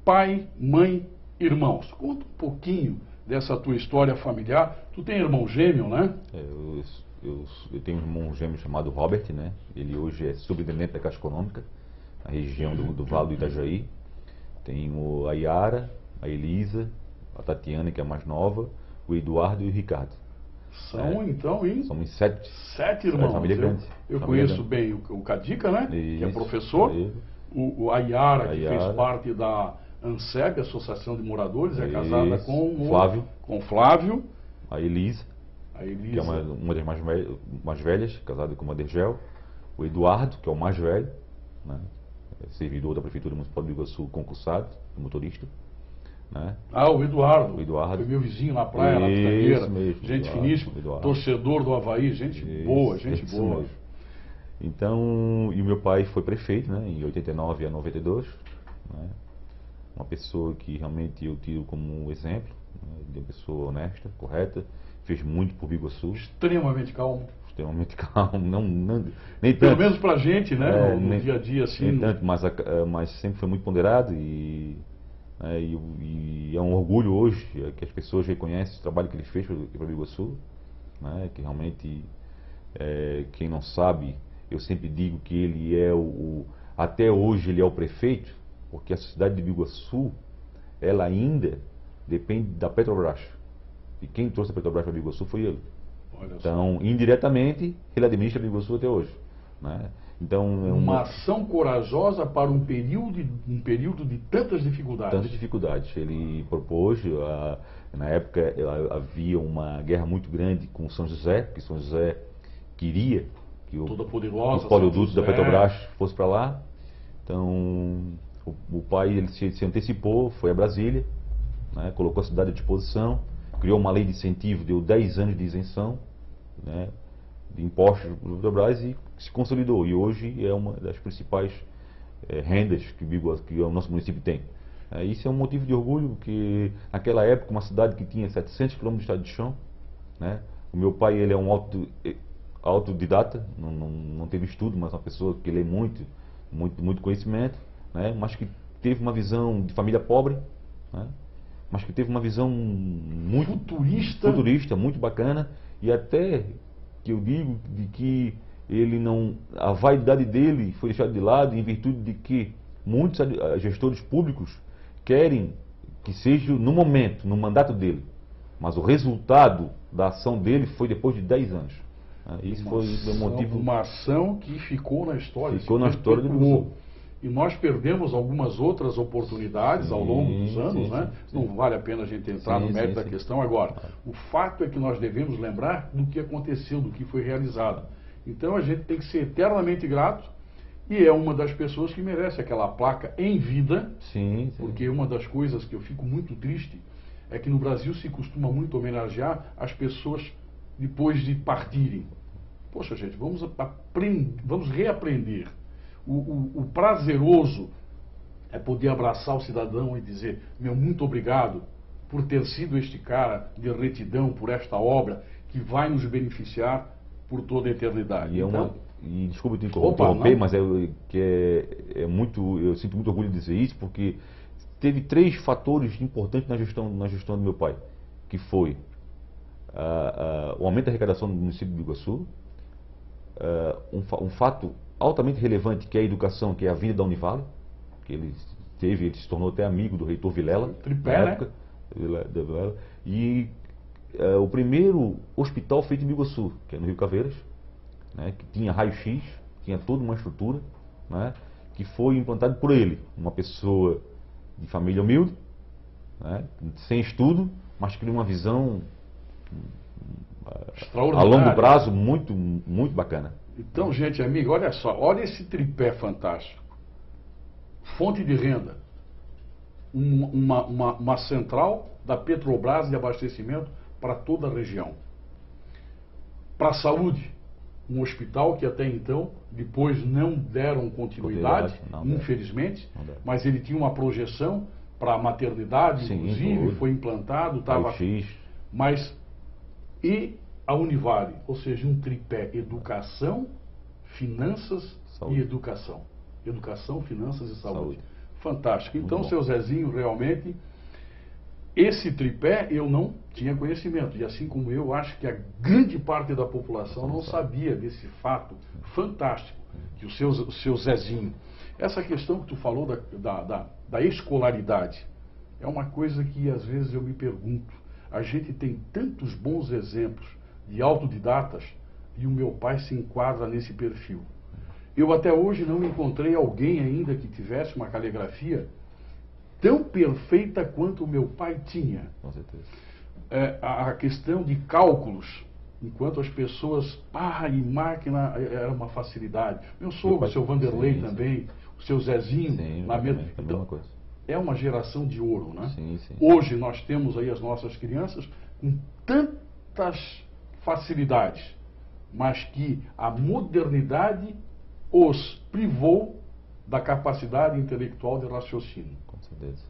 pai, mãe, irmãos. Conta um pouquinho dessa tua história familiar. Tu tem irmão gêmeo, né? Eu tenho um irmão gêmeo chamado Robert, né? Ele hoje é superintendente da Caixa Econômica, na região do Vale do Itajaí. Tenho a Yara, a Elisa, a Tatiana, que é a mais nova, o Eduardo e o Ricardo. São, então, hein? Somos 7 irmãos. Família grande. Eu conheço bem o Cadica, né? Isso, que é professor. A Yara, que fez parte da ANSEB, Associação de Moradores, é casada com o Flávio. A Elisa, que é uma das mais velhas, casada com o Dergel. O Eduardo, que é o mais velho, né? Servidor da Prefeitura Municipal de Biguaçu, concursado, motorista. Né? O Eduardo. Foi meu vizinho na praia, na Pitangueira. Gente finíssima, Eduardo. Torcedor do Avaí, gente boa, gente boa. Mesmo. Então, e o meu pai foi prefeito, né, em 89 a 92, né, uma pessoa que realmente eu tiro como exemplo, né, uma pessoa honesta, correta, fez muito por Biguaçu. Extremamente calmo. Extremamente calmo, nem tanto. Pelo menos pra gente, né? No nem, dia a dia, assim. Nem tanto, mas sempre foi muito ponderado e é um orgulho hoje que as pessoas reconhecem o trabalho que ele fez para Biguaçu, né? Que realmente, quem não sabe, eu sempre digo que ele é até hoje ele é o prefeito, porque a cidade de Biguaçu, ela ainda depende da Petrobras. E quem trouxe a Petrobras para Biguaçu foi ele. Então, indiretamente, ele administra Biguaçu até hoje, né? Então, uma ação corajosa para um período de tantas dificuldades. Tantas dificuldades. Ele propôs, na época havia uma guerra muito grande com São José, porque São José queria que o oleoduto da Petrobras fosse para lá. Então, o pai ele se antecipou, foi a Brasília, né, colocou a cidade à disposição, criou uma lei de incentivo, deu 10 anos de isenção, né, de impostos do Petrobras e se consolidou. E hoje é uma das principais rendas que o nosso município tem. Isso é um motivo de orgulho, porque naquela época, uma cidade que tinha 700 km de estado de chão, né, o meu pai ele é um autodidata, não teve estudo, mas uma pessoa que lê muito conhecimento, né, mas que teve uma visão de família pobre, né, mas que teve uma visão muito futurista, muito bacana, e até que eu digo de que a vaidade dele foi deixada de lado em virtude de que muitos gestores públicos querem que seja no momento, no mandato dele, mas o resultado da ação dele foi depois de 10 anos. Isso foi o motivo. Uma ação que ficou na história. Ficou na história do Biguaçu. E nós perdemos algumas outras oportunidades ao longo dos anos, né? Não vale a pena a gente entrar no mérito da questão agora. O fato é que nós devemos lembrar do que aconteceu, do que foi realizado. Então a gente tem que ser eternamente grato, e é uma das pessoas que merece aquela placa em vida, porque uma das coisas que eu fico muito triste é que no Brasil se costuma muito homenagear as pessoas depois de partirem. Poxa, gente, vamos reaprender. O prazeroso é poder abraçar o cidadão e dizer: meu muito obrigado por ter sido este cara de retidão por esta obra que vai nos beneficiar por toda a eternidade. E desculpa te interromper, mas eu sinto muito orgulho de dizer isso, porque teve 3 fatores importantes na gestão do meu pai, que foi o aumento da arrecadação do município de Biguaçu, um fato altamente relevante, que é a educação, que é a vinda da Univale, que ele se tornou até amigo do reitor Vilela, tripé, na época, né? E o primeiro hospital feito em Biguaçu, que é no Rio Caveiras, né, que tinha raio-x, tinha toda uma estrutura, né, que foi implantado por ele, uma pessoa de família humilde, né, sem estudo, mas que tinha uma visão a longo prazo muito bacana. Então, gente, amigo, olha só, olha esse tripé fantástico. Fonte de renda, uma central da Petrobras de abastecimento para toda a região. Para a saúde, um hospital que até então, depois não deram continuidade, infelizmente, mas ele tinha uma projeção para a maternidade, inclusive, foi implantado, estava... E a Univale, ou seja, um tripé: educação, finanças e educação. Educação, finanças e saúde. Fantástico. Então, seu Zezinho, realmente, esse tripé eu não tinha conhecimento. E assim como eu, acho que a grande parte da população não sabia desse fato fantástico, que o seu Zezinho. Essa questão que tu falou da escolaridade, é uma coisa que às vezes eu me pergunto. A gente tem tantos bons exemplos de autodidatas e o meu pai se enquadra nesse perfil. Eu até hoje não encontrei alguém ainda que tivesse uma caligrafia tão perfeita quanto o meu pai tinha. Com certeza. A questão de cálculos, enquanto as pessoas, e máquina era uma facilidade. Meu sogro, o seu Vanderlei também, o seu Zezinho, na mesma coisa. É uma geração de ouro, né? Hoje nós temos aí as nossas crianças com tantas facilidades, mas que a modernidade os privou da capacidade intelectual de raciocínio. Com certeza.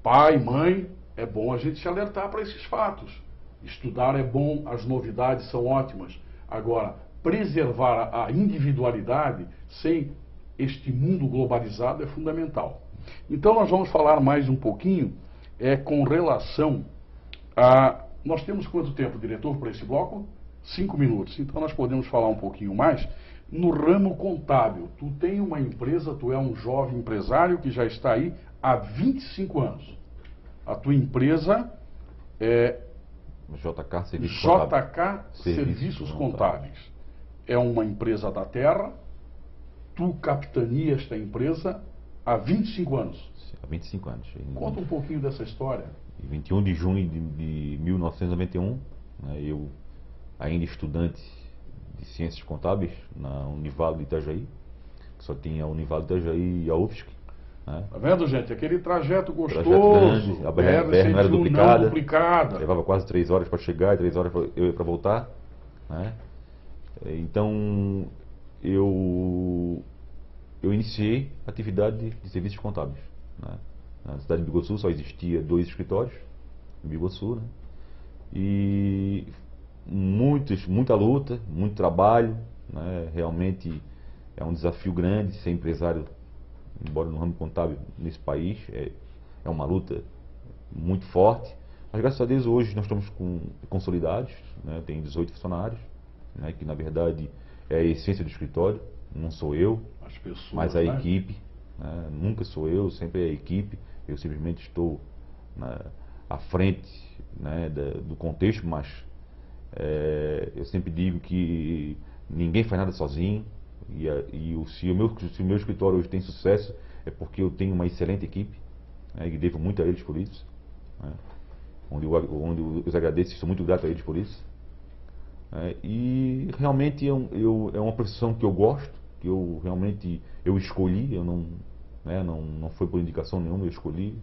Pai, mãe, é bom a gente se alertar para esses fatos. Estudar é bom, as novidades são ótimas. Agora, preservar a individualidade sem este mundo globalizado é fundamental. Então nós vamos falar mais um pouquinho com relação a... Nós temos quanto tempo, diretor, para esse bloco? 5 minutos. Então nós podemos falar um pouquinho mais no ramo contábil. Tu tem uma empresa, tu é um jovem empresário que já está aí há 25 anos. A tua empresa é JK Serviços Serviços Contábeis. É uma empresa da terra. Tu capitania esta empresa há 25 anos. Há 25 anos. Conta um pouquinho dessa história. Em 21 de junho de 1991, né, eu, ainda estudante de Ciências Contábeis na Univale de Itajaí, que só tinha a Univale de Itajaí e a UFSC. Né? Tá vendo, gente? Aquele trajeto gostoso. Trajeto grande, a BR não era duplicada. Levava quase 3 horas para chegar e 3 horas para voltar. Né? Então, eu iniciei a atividade de serviços contábeis. Né? Na cidade de Biguaçu só existia 2 escritórios, em Biguaçu, né? E muita luta, muito trabalho, né? Realmente é um desafio grande ser empresário, embora no ramo contábil nesse país, é uma luta muito forte, mas graças a Deus hoje nós estamos consolidados, né? Tem 18 funcionários, né? Que na verdade é a essência do escritório, não sou eu, as pessoas, mas a né? equipe, né? Nunca sou eu, sempre é a equipe, eu simplesmente estou à frente, né? Do contexto, mas eu sempre digo que ninguém faz nada sozinho, se o meu escritório hoje tem sucesso é porque eu tenho uma excelente equipe, né? E devo muito a eles por isso, né? onde eu os agradeço e sou muito grato a eles por isso. E realmente é uma profissão que eu gosto, que eu realmente escolhi, eu não foi por indicação nenhuma, eu escolhi.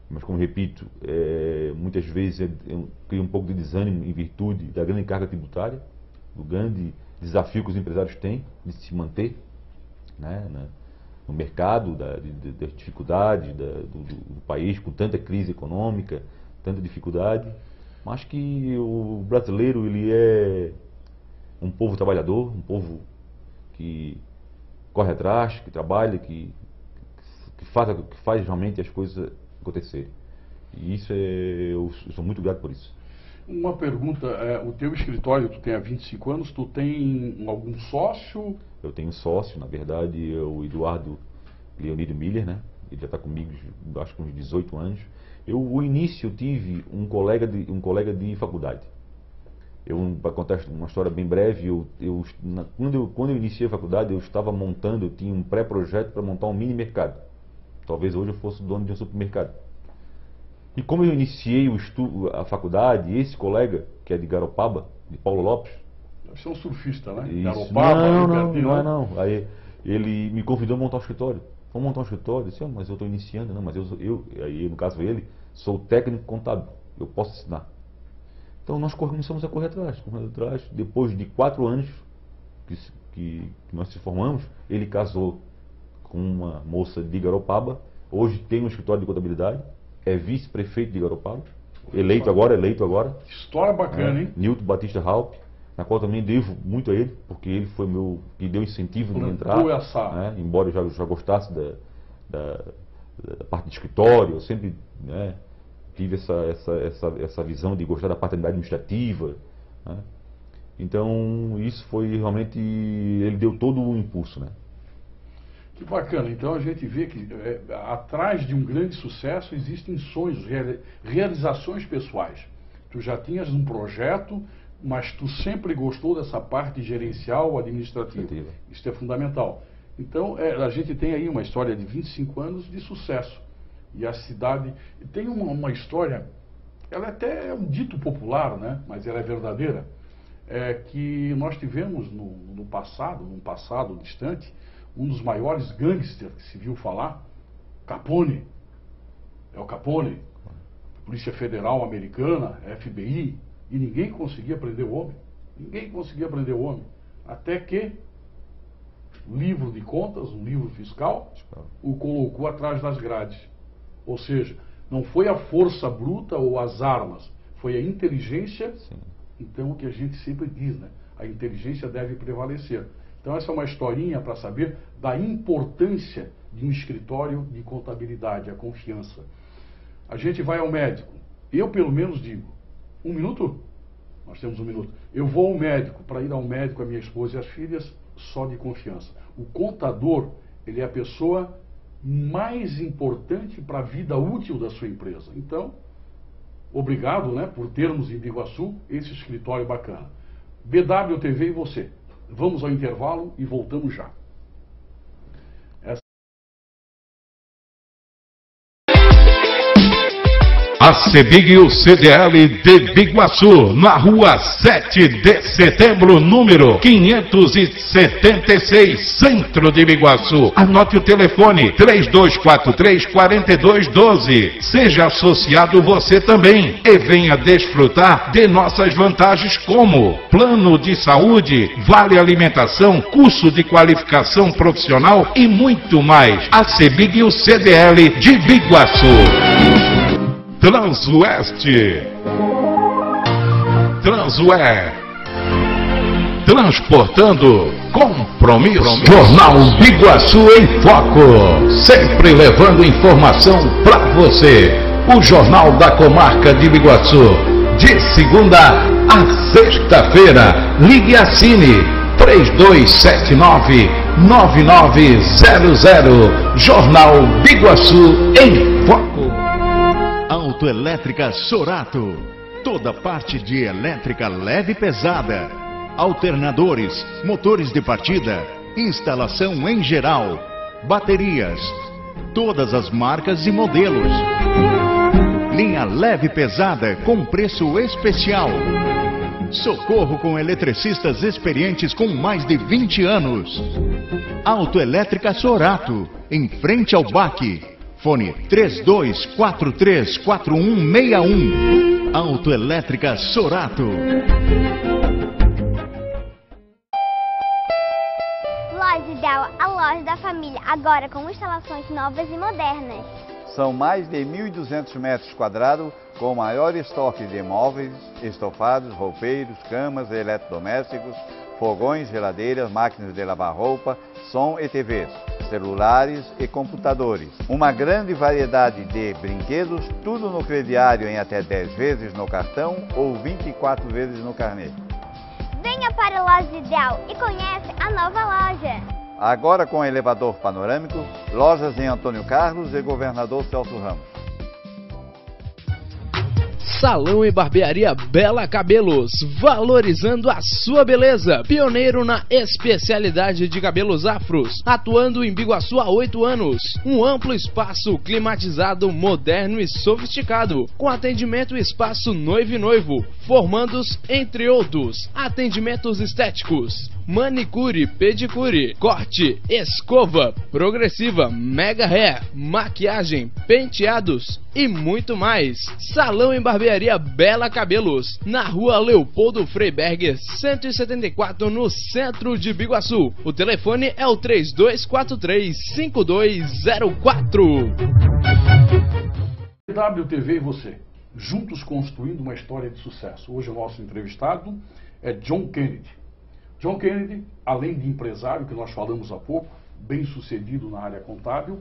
Mas como repito, muitas vezes eu crio um pouco de desânimo em virtude da grande carga tributária, do grande desafio que os empresários têm de se manter, né, no mercado, das dificuldades do país, com tanta crise econômica, tanta dificuldade, mas que o brasileiro ele é um povo trabalhador, um povo que corre atrás, que trabalha, que faz realmente as coisas acontecerem. E isso eu sou muito grato por isso. Uma pergunta, o teu escritório, tu tem há 25 anos, tu tem algum sócio? Eu tenho sócio, na verdade, é o Eduardo Leonido Miller, né? Ele já está comigo, acho que uns 18 anos. O início eu tive um colega de faculdade. Para contar uma história bem breve, quando eu iniciei a faculdade, eu tinha um pré-projeto para montar um mini mercado. Talvez hoje eu fosse dono de um supermercado. E como eu iniciei a faculdade, esse colega, que é de Garopaba, de Paulo Lopes... Deve ser um surfista, né? Isso. Garopaba, não. Aí ele me convidou a montar um escritório. Vamos montar um escritório? Eu disse, mas eu estou iniciando. Não, mas aí no caso ele, sou técnico contábil, eu posso ensinar. Então nós começamos a correr atrás. Depois de 4 anos que nós se formamos, ele casou com uma moça de Garopaba, hoje tem um escritório de contabilidade, é vice-prefeito de Garopaba, eleito agora. História bacana, hein? Nilton Batista Halp, na qual também devo muito a ele, porque ele foi que deu incentivo de entrar, né? Embora eu já gostasse da parte de escritório, eu sempre, né, tive essa visão de gostar da parte administrativa, né? Então isso foi realmente, ele deu todo o impulso, né? Que bacana, então a gente vê que atrás de um grande sucesso existem sonhos, realizações pessoais. Tu já tinhas um projeto, mas tu sempre gostou dessa parte gerencial, administrativa. Isso é fundamental. Então a gente tem aí uma história de 25 anos de sucesso. E a cidade tem uma história, ela até é um dito popular, né? Mas ela é verdadeira, que nós tivemos num passado distante, um dos maiores gangsters que se viu falar, Capone, o Capone, Polícia Federal Americana, FBI, e ninguém conseguia prender o homem. Até que o livro de contas, um livro fiscal, o colocou atrás das grades. Ou seja, Não foi a força bruta ou as armas, foi a inteligência. Sim. Então, o que a gente sempre diz, né? A inteligência deve prevalecer. Então, essa é uma historinha para saber da importância de um escritório de contabilidade, a confiança. A gente vai ao médico. Eu, pelo menos, digo, 1 minuto? Nós temos 1 minuto. Eu vou ao médico, para ir ao médico, a minha esposa e as filhas, só de confiança. O contador, ele é a pessoa mais importante para a vida útil da sua empresa. Então, obrigado, né, por termos em Biguaçu esse escritório bacana. BWTV e você. Vamos ao intervalo e voltamos já. A CEBIG e o CDL de Biguaçu, na rua 7 de setembro, número 576, centro de Biguaçu. Anote o telefone 3243-4212. Seja associado você também e venha desfrutar de nossas vantagens como plano de saúde, vale alimentação, curso de qualificação profissional e muito mais. A CEBIG e o CDL de Biguaçu. Transoeste, Transué, transportando compromisso. Jornal Biguaçu em Foco, sempre levando informação para você. O Jornal da Comarca de Biguaçu, de segunda a sexta-feira. Ligue e assine 3279-9900. Jornal Biguaçu em Foco. Autoelétrica Sorato. Toda parte de elétrica leve e pesada. Alternadores, motores de partida, instalação em geral, baterias. Todas as marcas e modelos. Linha leve e pesada com preço especial. Socorro com eletricistas experientes com mais de 20 anos. Autoelétrica Sorato, em frente ao BAC. Fone 3243-4161. Autoelétrica Sorato. Loja Ideal, a loja da família, agora com instalações novas e modernas. São mais de 1.200 metros quadrados, com o maior estoque de móveis, estofados, roupeiros, camas, eletrodomésticos, fogões, geladeiras, máquinas de lavar roupa, som e TVs, celulares e computadores. Uma grande variedade de brinquedos, tudo no crediário em até 10 vezes no cartão ou 24 vezes no carnê. Venha para a Loja Ideal e conhece a nova loja. Agora com elevador panorâmico, lojas em Antônio Carlos e Governador Celso Ramos. Salão e barbearia Bela Cabelos, valorizando a sua beleza. Pioneiro na especialidade de cabelos afros, atuando em Biguaçu há 8 anos. Um amplo espaço climatizado, moderno e sofisticado, com atendimento e espaço noivo e noivo, formandos, entre outros. Atendimentos estéticos, manicure, pedicure, corte, escova, progressiva, mega hair, maquiagem, penteados e muito mais. Salão e barbearia Bela Cabelos, na rua Leopoldo Freiberger, 174, no centro de Biguaçu. O telefone é o 3243-5204. WTV e você, juntos construindo uma história de sucesso. Hoje o nosso entrevistado é John Kennedy. John Kennedy, além de empresário, que nós falamos há pouco, bem sucedido na área contábil,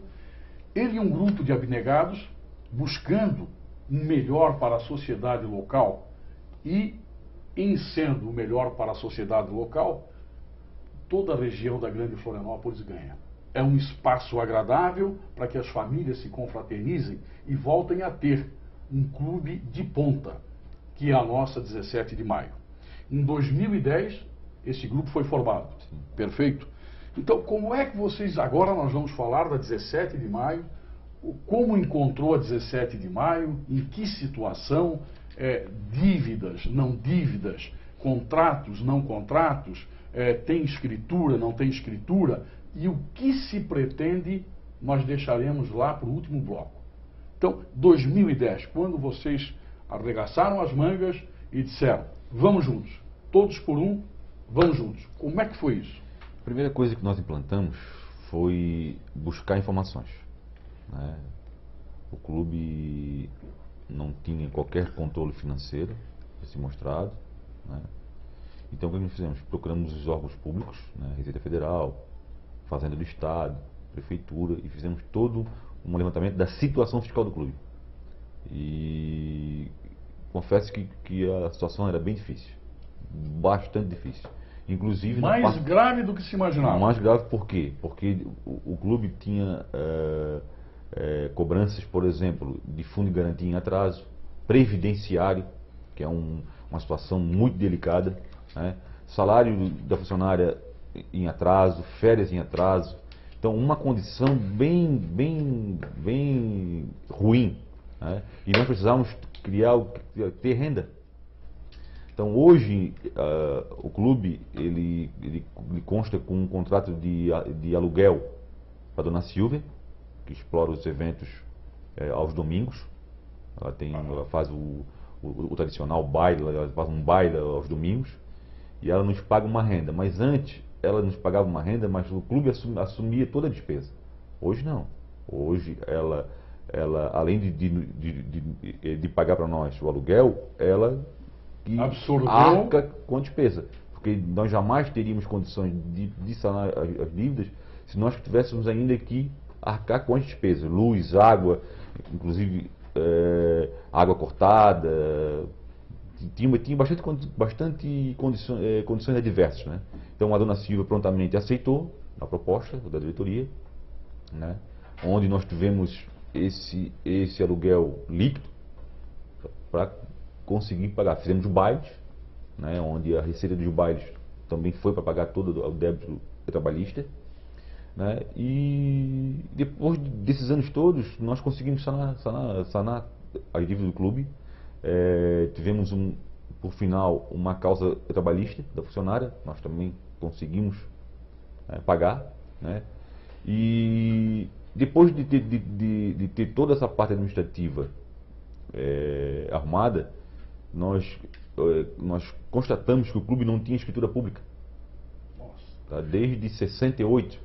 ele e um grupo de abnegados buscando um melhor para a sociedade local e, em sendo o melhor para a sociedade local, toda a região da Grande Florianópolis ganha. É um espaço agradável para que as famílias se confraternizem e voltem a ter um clube de ponta, que é a nossa 17 de maio. Em 2010, esse grupo foi formado. Sim. Perfeito? Então, como é que vocês... Agora nós vamos falar da 17 de maio, como encontrou a 17 de maio, em que situação, dívidas, não dívidas, contratos, não contratos, tem escritura, não tem escritura, e o que se pretende, nós deixaremos lá para o último bloco. Então, 2010, quando vocês arregaçaram as mangas e disseram, vamos juntos, todos por um, vamos juntos. Como é que foi isso? A primeira coisa que nós implantamos foi buscar informações, né? O clube não tinha qualquer controle financeiro, assim mostrado, né? Então o que nós fizemos? Procuramos os órgãos públicos, né? Receita Federal, Fazenda do Estado, Prefeitura, e fizemos todo um levantamento da situação fiscal do clube. E confesso que a situação era bem difícil, bastante difícil. Inclusive Mais grave do que se imaginava. Mais grave por quê? Porque o clube tinha cobranças, por exemplo, de fundo de garantia em atraso, previdenciário, que é uma situação muito delicada, né? Salário da funcionária em atraso, férias em atraso. Então, uma condição bem ruim, né? E nós precisávamos ter renda. Então, hoje, o clube ele consta com um contrato de aluguel para a dona Silvia, que explora os eventos aos domingos. Ela faz o tradicional baile, ela faz um baile aos domingos, e ela nos paga uma renda. Mas antes, ela nos pagava uma renda, mas o clube assumia toda a despesa. Hoje não. Hoje, ela além de pagar para nós o aluguel, ela arca com a despesa. Porque nós jamais teríamos condições de sanar as dívidas se nós tivéssemos ainda que arcar com as despesas. Luz, água, inclusive água cortada. Tinha bastante condições adversas, né? Então a dona Silvia prontamente aceitou a proposta da diretoria, né? Onde nós tivemos esse aluguel líquido para conseguir pagar. Fizemos bailes, né? Onde a receita dos bailes também foi para pagar todo o débito trabalhista, né? E depois desses anos todos nós conseguimos sanar as dívidas do clube. Tivemos por final uma causa trabalhista da funcionária, nós também conseguimos pagar, né? E depois de ter toda essa parte administrativa arrumada, nós constatamos que o clube não tinha escritura pública. Nossa. Tá? Desde 68.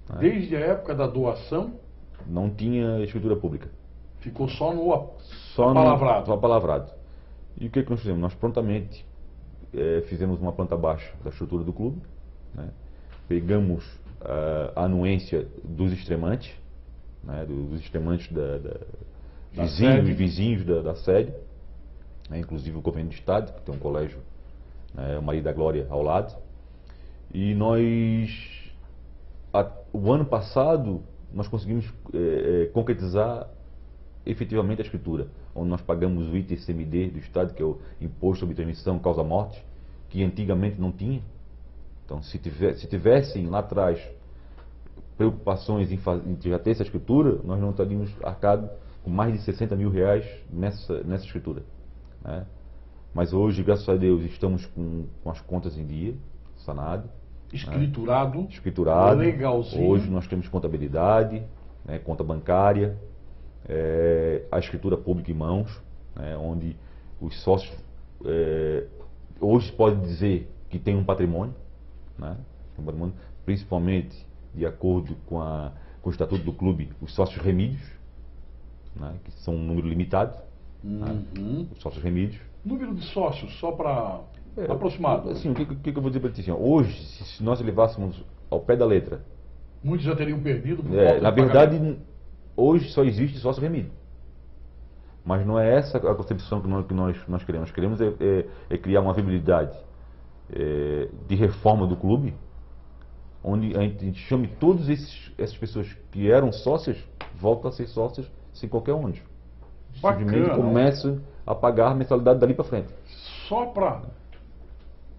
Né? Desde a época da doação? Não tinha escritura pública. Ficou só no apalavrado. Só apalavrado. E o que nós fizemos? Nós prontamente fizemos uma planta baixa da estrutura do clube, né? Pegamos a anuência dos extremantes, né? Dos extremantes vizinhos da sede, né? Inclusive o governo do estado, que tem um colégio, né? O Maria da Glória ao lado. E o ano passado, nós conseguimos concretizar efetivamente a escritura, onde nós pagamos o ITCMD do Estado, que é o Imposto sobre Transmissão Causa Morte, que antigamente não tinha. Então, se tivessem lá atrás preocupações em já ter essa escritura, nós não estaríamos arcados com mais de 60 mil reais nessa escritura, né? Mas hoje, graças a Deus, estamos com as contas em dia, sanado. Escriturado. Né? Escriturado. Legalzinho. Hoje nós temos contabilidade, né? Conta bancária. A escritura pública em mãos, né, onde os sócios hoje podem dizer que tem um patrimônio, né, principalmente de acordo com o estatuto do clube, os sócios remídios, né, que são um número limitado, né, os sócios remídios. Número de sócios, só para aproximado. Assim, o que eu vou dizer para ti? Assim, hoje, se nós levássemos ao pé da letra, muitos já teriam perdido. Na verdade, hoje só existe sócio remido. Mas não é essa a concepção que nós queremos. Nós queremos criar uma viabilidade de reforma do clube, onde a gente chame todas essas pessoas que eram sócias, voltam a ser sócias sem qualquer ônus. Simplesmente começam a pagar a mensalidade dali para frente. Só para...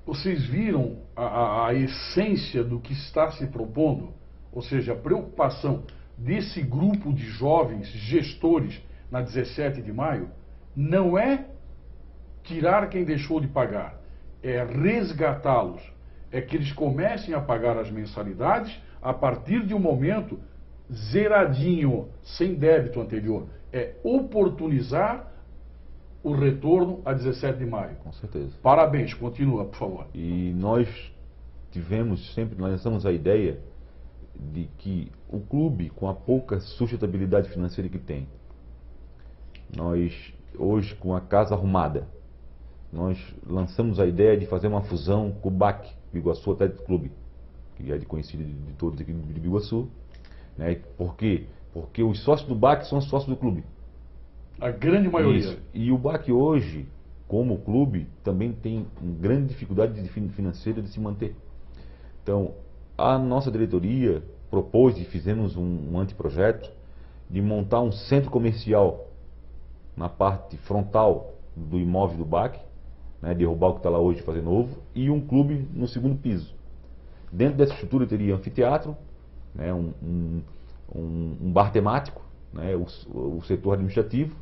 Vocês viram a essência do que está se propondo? Ou seja, a preocupação desse grupo de jovens gestores na 17 de maio não é tirar quem deixou de pagar, é resgatá-los, é que eles comecem a pagar as mensalidades a partir de um momento zeradinho, sem débito anterior. É oportunizar o retorno a 17 de maio. Com certeza. Parabéns, continua, por favor. E nós lançamos a ideia de que o clube, com a pouca sustentabilidade financeira que tem, nós hoje com a casa arrumada, nós lançamos a ideia de fazer uma fusão com o BAC, Biguaçu Atlético Clube, que é conhecido de todos aqui de Biguaçu, né? Por quê? Porque os sócios do BAC são os sócios do clube. A grande maioria. Isso. E o BAC hoje, como clube, também tem grande dificuldade financeira de se manter. Então, a nossa diretoria propôs e fizemos um anteprojeto de montar um centro comercial na parte frontal do imóvel do BAC, né, derrubar o que está lá hoje e fazer novo, e um clube no segundo piso. Dentro dessa estrutura teria anfiteatro, né, um bar temático, né, o setor administrativo,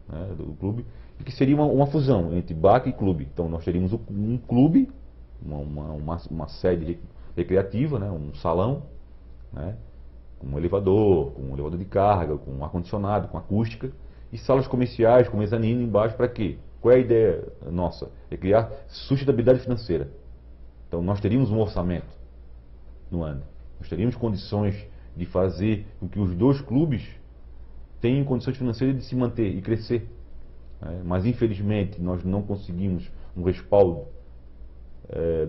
né, do clube, e que seria uma fusão entre BAC e clube. Então nós teríamos um clube, uma sede recreativa, né, um salão, né, com um elevador de carga, com ar-condicionado, com acústica, e salas comerciais com mezanino embaixo. Para quê? Qual é a ideia nossa? É criar sustentabilidade financeira. Então nós teríamos um orçamento no ano, nós teríamos condições de fazer com que os dois clubes tenham condições financeiras de se manter e crescer. Mas infelizmente nós não conseguimos um respaldo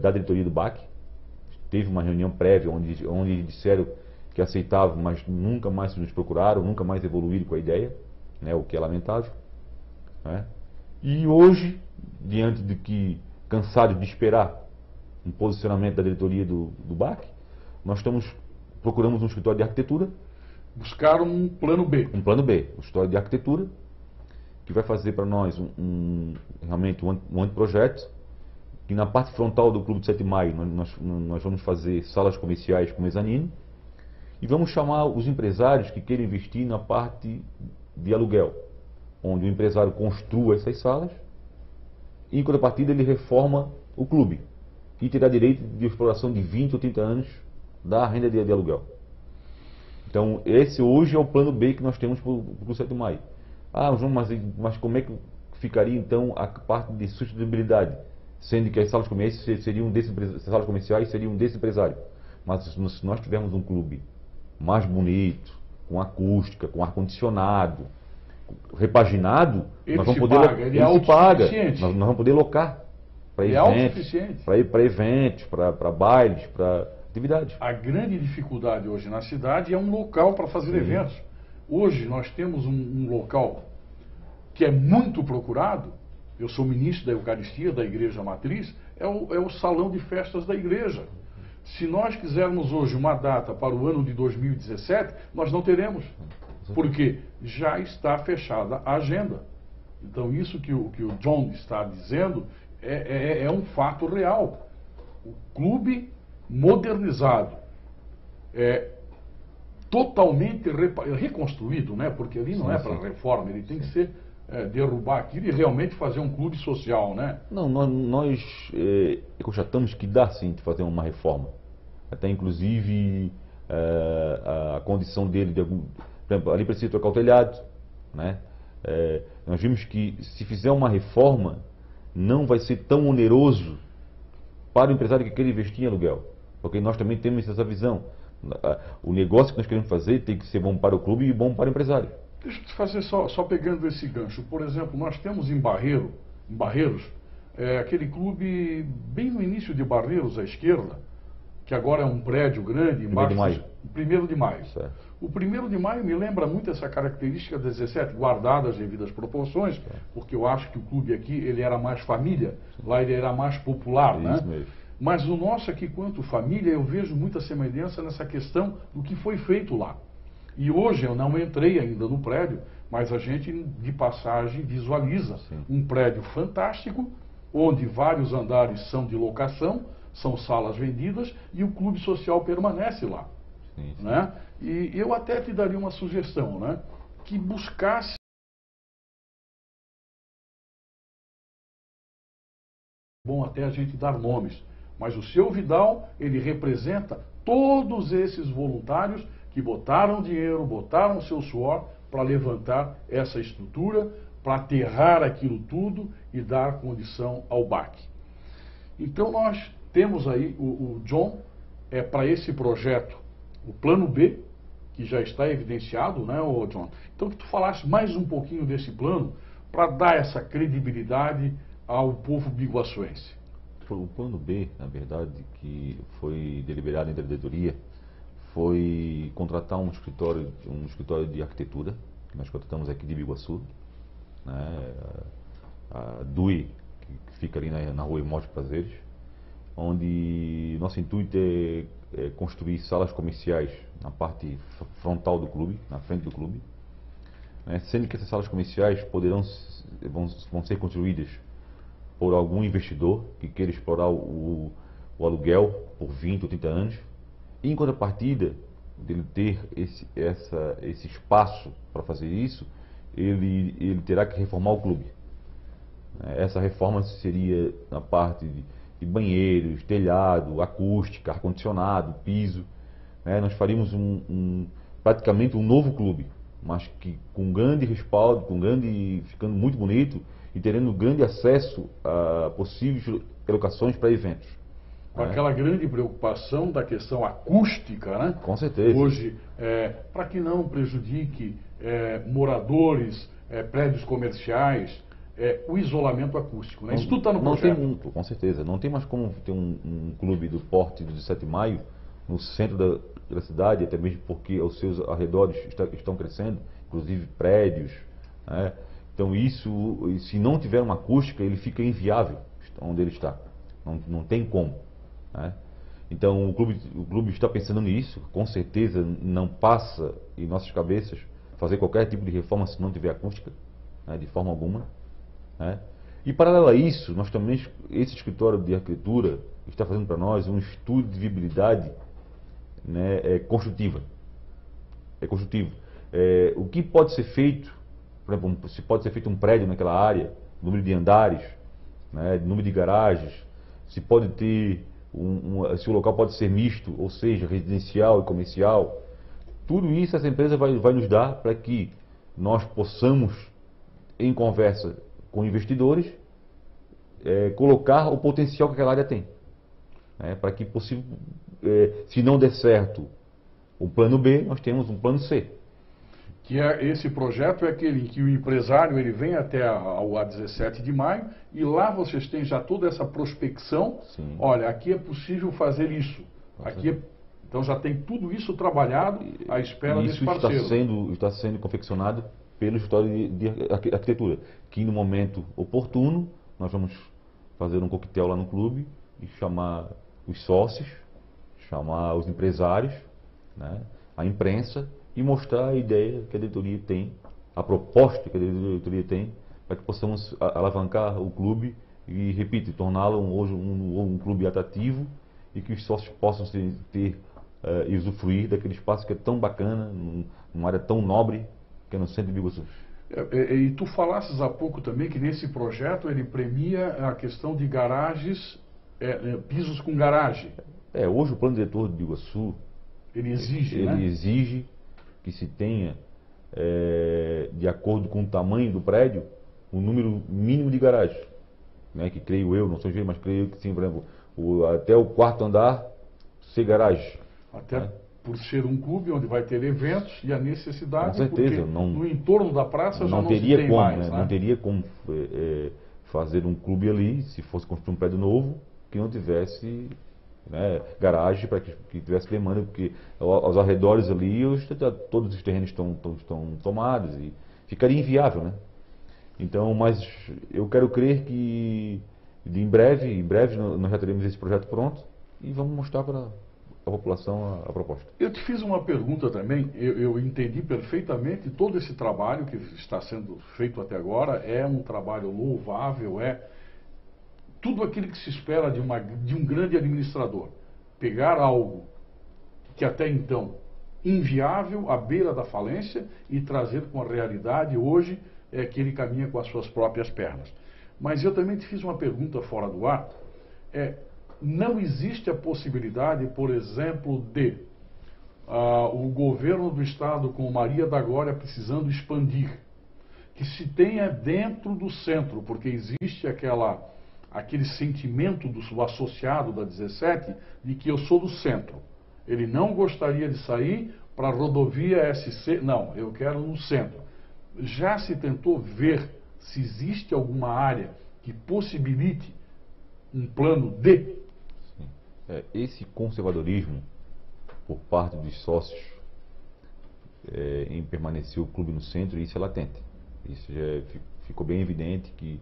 da diretoria do BAC. Teve uma reunião prévia onde disseram que aceitavam, mas nunca mais nos procuraram, nunca mais evoluíram com a ideia, né, o que é lamentável, né? E hoje, diante de que, cansados de esperar um posicionamento da diretoria do BAC, nós procuramos um escritório de arquitetura. Buscaram um plano B. Um plano B, um escritório de arquitetura, que vai fazer para nós realmente um anteprojeto, que na parte frontal do Clube de 7 de Maio nós vamos fazer salas comerciais com mezanino, e vamos chamar os empresários que querem investir na parte de aluguel, onde o empresário construa essas salas, e em contrapartida ele reforma o clube, e terá direito de exploração de 20 ou 30 anos da renda de aluguel. Então esse hoje é o plano B que nós temos para o 7 de Maio. Mas como é que ficaria então a parte de sustentabilidade? Sendo que as salas comerciais seriam desse empresário. Mas se nós tivermos um clube mais bonito, com acústica, com ar-condicionado, repaginado, ele nós vamos nós vamos poder locar para eventos, para bailes, para atividades. A grande dificuldade hoje na cidade é um local para fazer eventos. Hoje nós temos um local que é muito procurado. Eu sou ministro da Eucaristia da Igreja Matriz, é o salão de festas da igreja. Se nós quisermos hoje uma data para o ano de 2017, nós não teremos, porque já está fechada a agenda. Então isso que o John está dizendo é um fato real. O clube modernizado, totalmente reconstruído, né? Porque ali não é para reforma, ele tem que ser derrubar aquilo e realmente fazer um clube social, né? Não, nós constatamos que dá sim de fazer uma reforma. Até inclusive a condição dele, por exemplo, ali precisa trocar o telhado, né? Nós vimos que se fizer uma reforma não vai ser tão oneroso para o empresário que quer investir em aluguel, porque nós também temos essa visão. O negócio que nós queremos fazer tem que ser bom para o clube e bom para o empresário. Deixa eu te fazer só pegando esse gancho. Por exemplo, nós temos em Barreiros, aquele clube bem no início de Barreiros, à esquerda, que agora é um prédio grande, embaixo. 1º de Maio. Certo. O 1º de Maio me lembra muito essa característica da 17, guardadas as devidas proporções, porque eu acho que o clube aqui ele era mais família, lá ele era mais popular, né? Isso mesmo. Mas o nosso aqui, quanto família, eu vejo muita semelhança nessa questão do que foi feito lá. E hoje eu não entrei ainda no prédio, mas a gente de passagem visualiza um prédio fantástico, onde vários andares são de locação, são salas vendidas e o clube social permanece lá. Né? E eu até te daria uma sugestão, né? Que buscasse bom até a gente dar nomes, mas o seu Vidal, ele representa todos esses voluntários que botaram dinheiro, botaram seu suor para levantar essa estrutura, para aterrar aquilo tudo e dar condição ao BAC. Então nós temos aí o John, para esse projeto, o plano B, que já está evidenciado, né, ô John? Então que tu falasse mais um pouquinho desse plano para dar essa credibilidade ao povo biguaçuense. O plano B, na verdade, que foi deliberado entre a diretoria, foi contratar um escritório de arquitetura, que nós contratamos aqui de Biguaçu, né, a DUI, que fica ali na rua Imóveis Prazeres, onde nosso intuito é construir salas comerciais na parte frontal do clube, na frente do clube, né, sendo que essas salas comerciais vão ser construídas por algum investidor que queira explorar o aluguel por 20 ou 30 anos, e em contrapartida dele ter esse espaço para fazer isso, ele terá que reformar o clube. Essa reforma seria na parte de banheiros, telhado, acústica, ar-condicionado, piso. Nós faríamos praticamente um novo clube, mas que com grande respaldo, ficando muito bonito e terendo grande acesso a possíveis locações para eventos. Com aquela grande preocupação da questão acústica, né? Com certeza. Hoje, para que não prejudique moradores, prédios comerciais, o isolamento acústico, né? Isso tudo está no projeto. Com certeza. Não tem mais como ter um clube do porte do 17 de maio no centro da cidade, até mesmo porque os seus arredores estão crescendo, inclusive prédios, né? Então isso, se não tiver uma acústica, ele fica inviável onde ele está. Não tem como, né? Então o clube está pensando nisso. Com certeza não passa em nossas cabeças fazer qualquer tipo de reforma se não tiver acústica, né, de forma alguma, né? E paralelo a isso, nós também, esse escritório de arquitetura está fazendo para nós um estudo de viabilidade, né, construtiva. O que pode ser feito, por exemplo, se pode ser feito um prédio naquela área, número de andares, né, número de garagens, se pode ter se o local pode ser misto, ou seja, residencial e comercial. Tudo isso essa empresa vai nos dar para que nós possamos, em conversa com investidores, colocar o potencial que aquela área tem, né, para que possível, se não der certo o plano B, nós temos um plano C. Que esse projeto é aquele em que o empresário ele vem até a 17 de maio e lá vocês têm já toda essa prospecção. Sim. Olha, aqui é possível fazer isso. Então já tem tudo isso trabalhado à espera desse parceiro. Está sendo confeccionado pelo escritório de arquitetura, que no momento oportuno nós vamos fazer um coquetel lá no clube e chamar os sócios, chamar os empresários, né, a imprensa, e mostrar a ideia que a diretoria tem, a proposta que a diretoria tem, para que possamos alavancar o clube e, repito, torná-lo hoje um clube atrativo e que os sócios possam ter e usufruir daquele espaço que é tão bacana, numa área tão nobre, que é no centro de Biguaçu. E tu falasses há pouco também que nesse projeto ele premia a questão de garagens, pisos com garagem. Hoje o plano diretor de Biguaçu, ele exige que se tenha, de acordo com o tamanho do prédio, um número mínimo de garagens, né, que creio eu, não sou engenheiro, mas creio que sim, por exemplo, até o quarto andar ser garagem. Até por ser um clube onde vai ter eventos e a necessidade, com certeza, porque no entorno da praça já não teria se tem como, mais. Né? Não teria como fazer um clube ali, se fosse construir um prédio novo, que não tivesse, né, garagem, para que tivesse demanda, porque aos arredores ali todos os terrenos estão tomados e ficaria inviável, né? Então, mas eu quero crer que em breve nós já teremos esse projeto pronto e vamos mostrar para a população a proposta. Eu te fiz uma pergunta também, eu entendi perfeitamente todo esse trabalho que está sendo feito até agora, é um trabalho louvável, tudo aquilo que se espera de um grande administrador. Pegar algo que até então inviável, à beira da falência, e trazer com a realidade hoje que ele caminha com as suas próprias pernas. Mas eu também te fiz uma pergunta fora do ar. Não existe a possibilidade, por exemplo, de o governo do estado com Maria da Glória precisando expandir, que se tenha dentro do centro, porque existe aquele sentimento do associado da 17 de que eu sou do centro. Ele não gostaria de sair para a rodovia SC, não, eu quero no centro. Já se tentou ver se existe alguma área que possibilite um plano D? Esse conservadorismo por parte dos sócios em permanecer o clube no centro, isso é latente. Isso já ficou bem evidente que,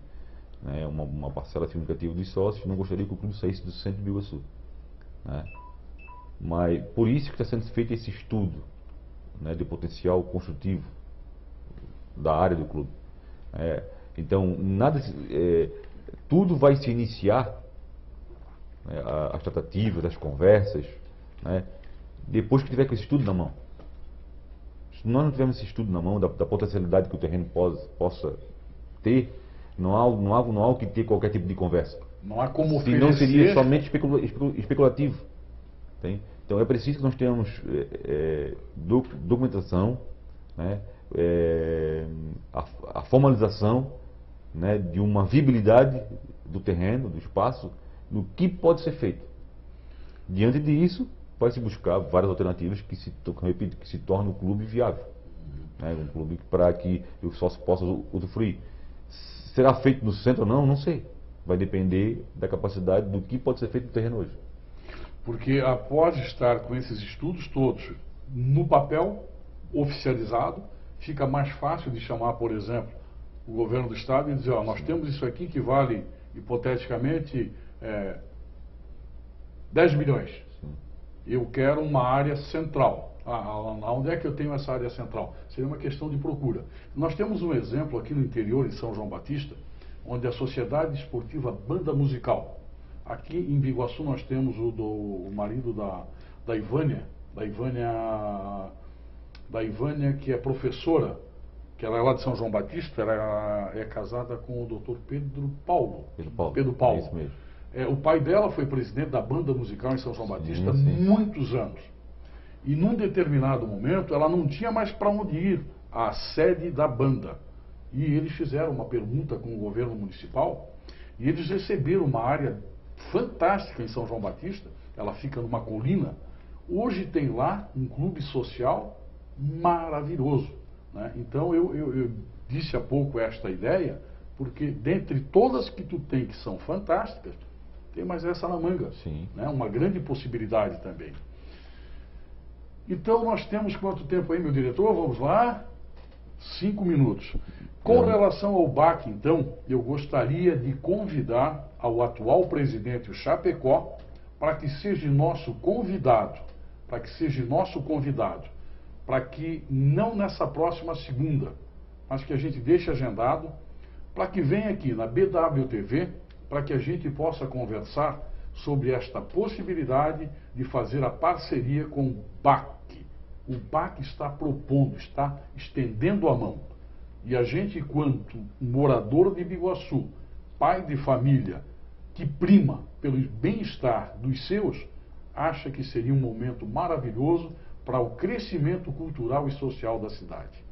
né, uma parcela significativa dos sócios não gostaria que o clube saísse do centro de Biguaçu, né? Mas por isso que está sendo feito esse estudo, né, de potencial construtivo da área do clube. Então, tudo vai se iniciar, né, as tratativas, as conversas, né, depois que tiver com esse estudo na mão. Se nós não tivermos esse estudo na mão da potencialidade que o terreno possa ter, não há o que ter qualquer tipo de conversa. Não há como oferecer. Senão seria somente especulativo. Tem? Então é preciso que nós tenhamos documentação, né, a formalização, né, de uma viabilidade do terreno, do espaço, do que pode ser feito. Diante disso, vai se buscar várias alternativas que se tornem o clube viável, né, um clube para que o sócio possa usufruir. Será feito no centro ou não? Não sei. Vai depender da capacidade do que pode ser feito no terreno hoje. Porque após estar com esses estudos todos no papel, oficializado, fica mais fácil de chamar, por exemplo, o governo do estado e dizer, ó, nós temos isso aqui que vale, hipoteticamente, 10 milhões. Sim. Eu quero uma área central. Onde é que eu tenho essa área central? Seria uma questão de procura. Nós temos um exemplo aqui no interior, em São João Batista, onde a Sociedade Esportiva Banda Musical. Aqui em Biguaçu nós temos o marido da Ivânia, que é professora, que ela é lá de São João Batista, ela é casada com o Dr. Pedro Paulo. Pedro Paulo. É isso mesmo. O pai dela foi presidente da Banda Musical em São João Batista há sim. muitos anos. E num determinado momento ela não tinha mais para onde ir, a sede da banda. E eles fizeram uma permuta com o governo municipal e eles receberam uma área fantástica em São João Batista, ela fica numa colina. Hoje tem lá um clube social maravilhoso, né? Então eu disse há pouco esta ideia, porque dentre todas que tu tem que são fantásticas, tem mais essa na manga. Sim. Né? Uma grande possibilidade também. Então nós temos quanto tempo aí, meu diretor? Vamos lá? 5 minutos. Com relação ao BAC, então, eu gostaria de convidar ao atual presidente, o Chapecó, para que seja nosso convidado, para que não nessa próxima segunda, mas que a gente deixe agendado, para que venha aqui na BWTV, para que a gente possa conversar sobre esta possibilidade de fazer a parceria com o BAC. O BAC está propondo, está estendendo a mão. E a gente, quanto morador de Biguaçu, pai de família, que prima pelo bem-estar dos seus, acha que seria um momento maravilhoso para o crescimento cultural e social da cidade.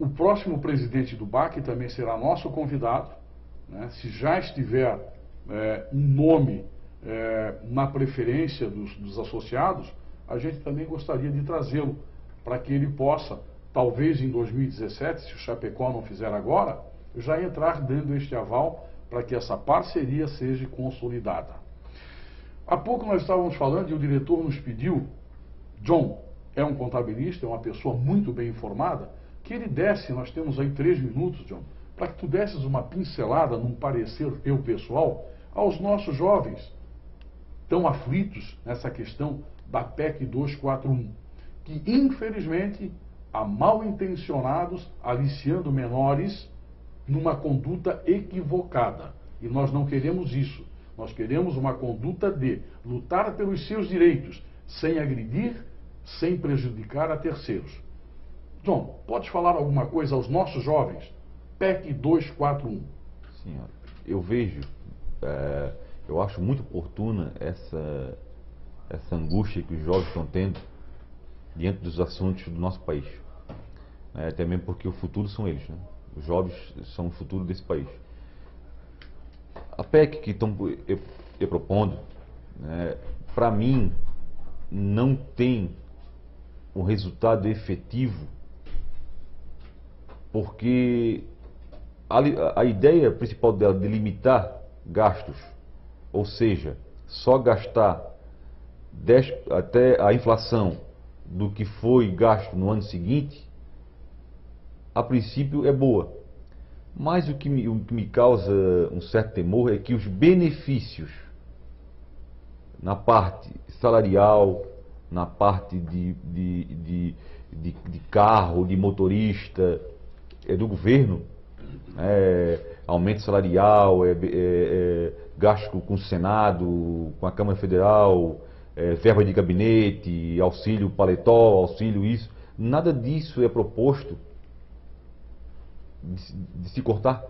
O próximo presidente do BAC também será nosso convidado, né? Se já estiver um nome na preferência dos associados, a gente também gostaria de trazê-lo para que ele possa, talvez em 2017, se o Chapecó não fizer agora, já entrar dando este aval para que essa parceria seja consolidada. Há pouco nós estávamos falando e o diretor nos pediu, John é um contabilista, é uma pessoa muito bem informada, que ele desse, nós temos aí 3 minutos, John, para que tu desses uma pincelada num parecer teu pessoal aos nossos jovens tão aflitos nessa questão da PEC 241, que infelizmente há mal intencionados aliciando menores numa conduta equivocada. E nós não queremos isso. Nós queremos uma conduta de lutar pelos seus direitos, sem agredir, sem prejudicar a terceiros. John, pode falar alguma coisa aos nossos jovens? PEC 241. Senhor, eu vejo, eu acho muito oportuna essa angústia que os jovens estão tendo diante dos assuntos do nosso país. Até mesmo porque o futuro são eles, né? Os jovens são o futuro desse país. A PEC que estão eu propondo, para mim, não tem um resultado efetivo, porque a ideia principal dela de limitar gastos, ou seja, só gastar até a inflação do que foi gasto no ano seguinte, a princípio é boa. Mas o que me causa um certo temor é que os benefícios na parte salarial, na parte de carro, de motorista, do governo, aumento salarial, gasto com o Senado, com a Câmara Federal, verba de gabinete, auxílio paletó, auxílio isso, nada disso é proposto de se cortar.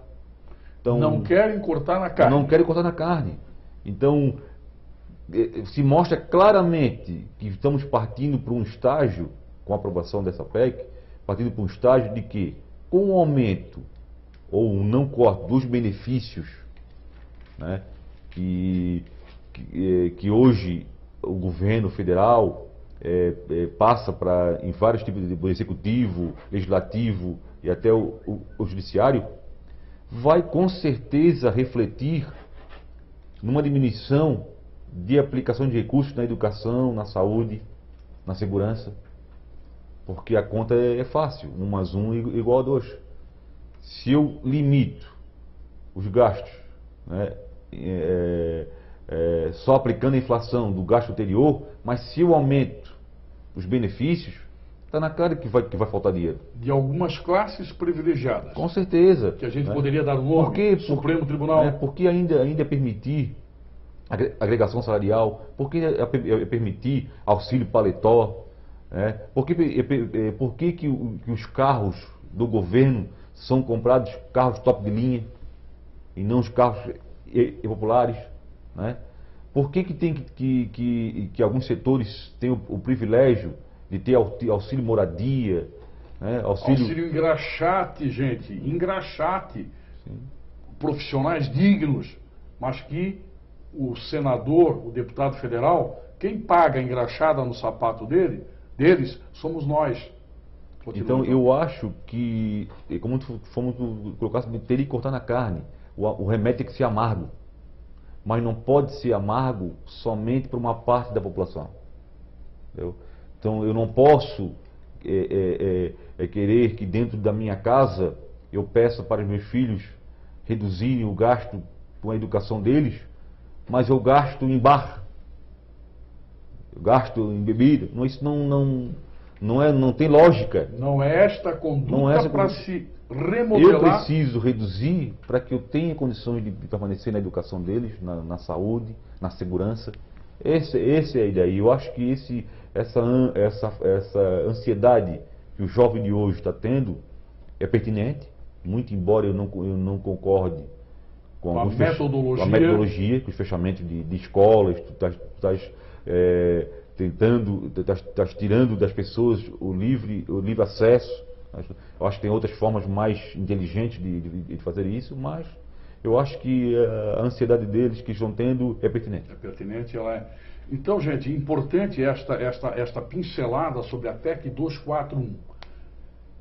Então, não querem cortar na carne. Não querem cortar na carne. Então, se mostra claramente que estamos partindo para um estágio, com a aprovação dessa PEC, partindo para um estágio de que, com o aumento ou um não corte dos benefícios, né, que hoje o governo federal passa em vários tipos de executivo, legislativo e até o judiciário, vai com certeza refletir numa diminuição de aplicação de recursos na educação, na saúde, na segurança, porque a conta é fácil, 1 mais 1 igual a 2. Se eu limito os gastos, né, só aplicando a inflação do gasto anterior, mas se eu aumento os benefícios, está na cara que vai faltar dinheiro. De algumas classes privilegiadas. Com certeza. Que a gente poderia dar um nome, Supremo Tribunal. Porque ainda permitir agregação salarial, porque permitir auxílio paletó, por que os carros do governo são comprados carros top de linha e não os carros populares, né? Por que tem que alguns setores têm o privilégio de ter auxílio moradia, né? Auxílio engraxate, gente, engraxate. Sim. Profissionais dignos, mas que o senador, o deputado federal, quem paga a engraxada no sapato deles somos nós. Então eu acho que, como tu colocasse, teria que cortar na carne. O remédio tem que ser amargo. Mas não pode ser amargo somente para uma parte da população. Entendeu? Então eu não posso querer que dentro da minha casa eu peça para os meus filhos reduzirem o gasto com a educação deles, mas eu gasto em bar, eu gasto em bebida. Isso não tem lógica. Não é esta conduta para se remodelar. Eu preciso reduzir para que eu tenha condições de permanecer na educação deles, na saúde, na segurança. Essa é a ideia. Eu acho que essa ansiedade que o jovem de hoje está tendo é pertinente, muito embora eu não concorde com a metodologia, com os fechamentos de escolas. Tu estás estás tirando das pessoas o livre acesso. Eu acho que tem outras formas mais inteligentes de fazer isso, mas eu acho que a ansiedade deles que estão tendo é pertinente. É pertinente, ela é. Então, gente, importante esta pincelada sobre a PEC 241.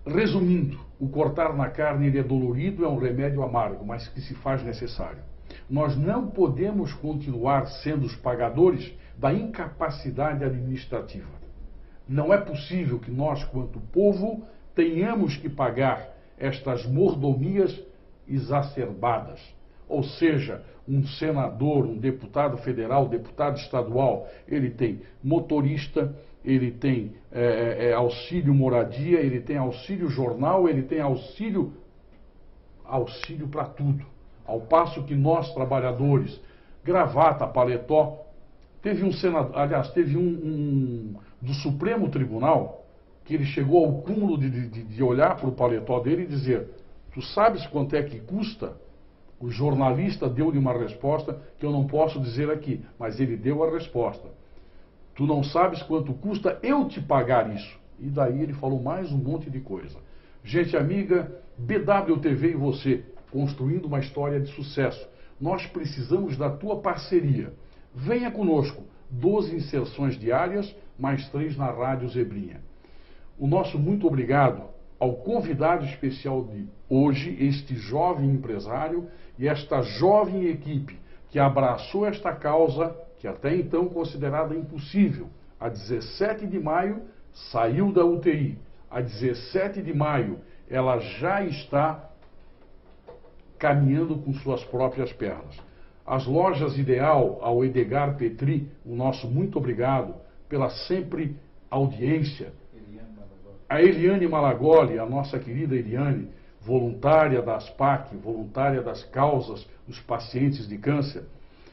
Resumindo, o cortar na carne ele é dolorido, é um remédio amargo, mas que se faz necessário. Nós não podemos continuar sendo os pagadores da incapacidade administrativa. Não é possível que nós, quanto povo, tenhamos que pagar estas mordomias exacerbadas. Ou seja, um senador, um deputado federal, deputado estadual, ele tem motorista, ele tem auxílio moradia, ele tem auxílio jornal, ele tem auxílio para tudo. Ao passo que nós, trabalhadores, gravata, paletó, teve um senador, aliás, teve um do Supremo Tribunal, que ele chegou ao cúmulo de olhar para o paletó dele e dizer: tu sabes quanto é que custa? O jornalista deu-lhe uma resposta que eu não posso dizer aqui, mas ele deu a resposta. Tu não sabes quanto custa eu te pagar isso. E daí ele falou mais um monte de coisa. Gente amiga, BWTV e você, construindo uma história de sucesso. Nós precisamos da tua parceria. Venha conosco, 12 inserções diárias, mais 3 na Rádio Zebrinha. o nosso muito obrigado ao convidado especial de hoje, este jovem empresário e esta jovem equipe que abraçou esta causa, que até então considerada impossível. A 17 de maio saiu da UTI. A 17 de maio ela já está caminhando com suas próprias pernas. As lojas Ideal, ao Edgar Petri, o nosso muito obrigado pela sempre audiência. A Eliane Malagoli, a nossa querida Eliane, voluntária da ASPAC, voluntária das causas dos pacientes de câncer.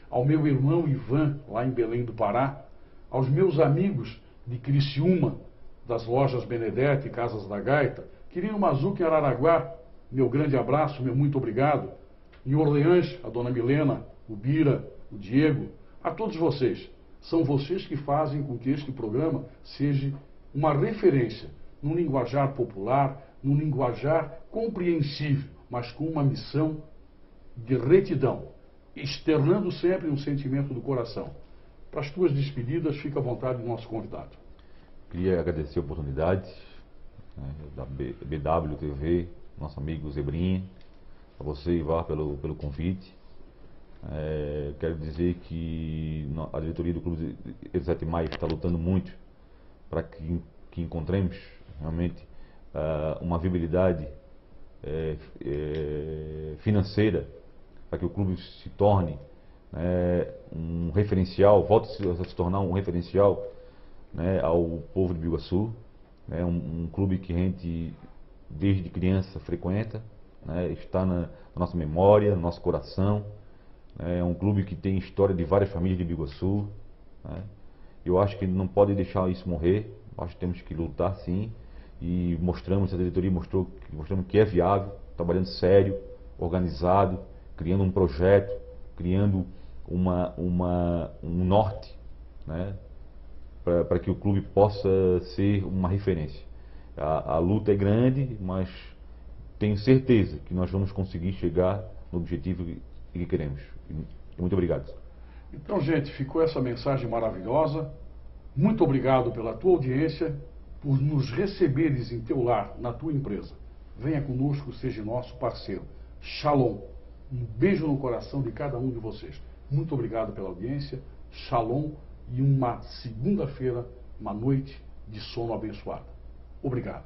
Ao meu irmão Ivan, lá em Belém do Pará. Aos meus amigos de Criciúma, das lojas Benedetti, Casas da Gaita. Quirino Mazuca em Araraguá, meu grande abraço, meu muito obrigado. Em Orleans, a dona Milena, o Bira, o Diego, a todos vocês. São vocês que fazem com que este programa seja uma referência num linguajar popular, num linguajar compreensível, mas com uma missão de retidão, externando sempre um sentimento do coração. Para as tuas despedidas, fica à vontade do nosso convidado. Queria agradecer a oportunidade da BW TV, nosso amigo Zebrinha, a você, Ivar, pelo convite. Quero dizer que a diretoria do Clube 17 de Maio está lutando muito para que encontremos realmente uma viabilidade financeira para que o clube se torne um referencial, volte a se tornar um referencial ao povo de Biguaçu. Um clube que a gente desde criança frequenta, está na nossa memória, no nosso coração. É um clube que tem história de várias famílias de Biguaçu. Eu acho que não pode deixar isso morrer. Acho que temos que lutar, sim. E a diretoria mostramos que é viável, trabalhando sério, organizado, criando um projeto, criando um norte, para que o clube possa ser uma referência. A luta é grande, mas tenho certeza que nós vamos conseguir chegar no objetivo que queremos. Muito obrigado. Então, gente, ficou essa mensagem maravilhosa. Muito obrigado pela tua audiência, por nos receberes em teu lar, na tua empresa. Venha conosco, seja nosso parceiro. Shalom. Um beijo no coração de cada um de vocês. Muito obrigado pela audiência. Shalom e uma segunda-feira, uma noite de sono abençoada. Obrigado.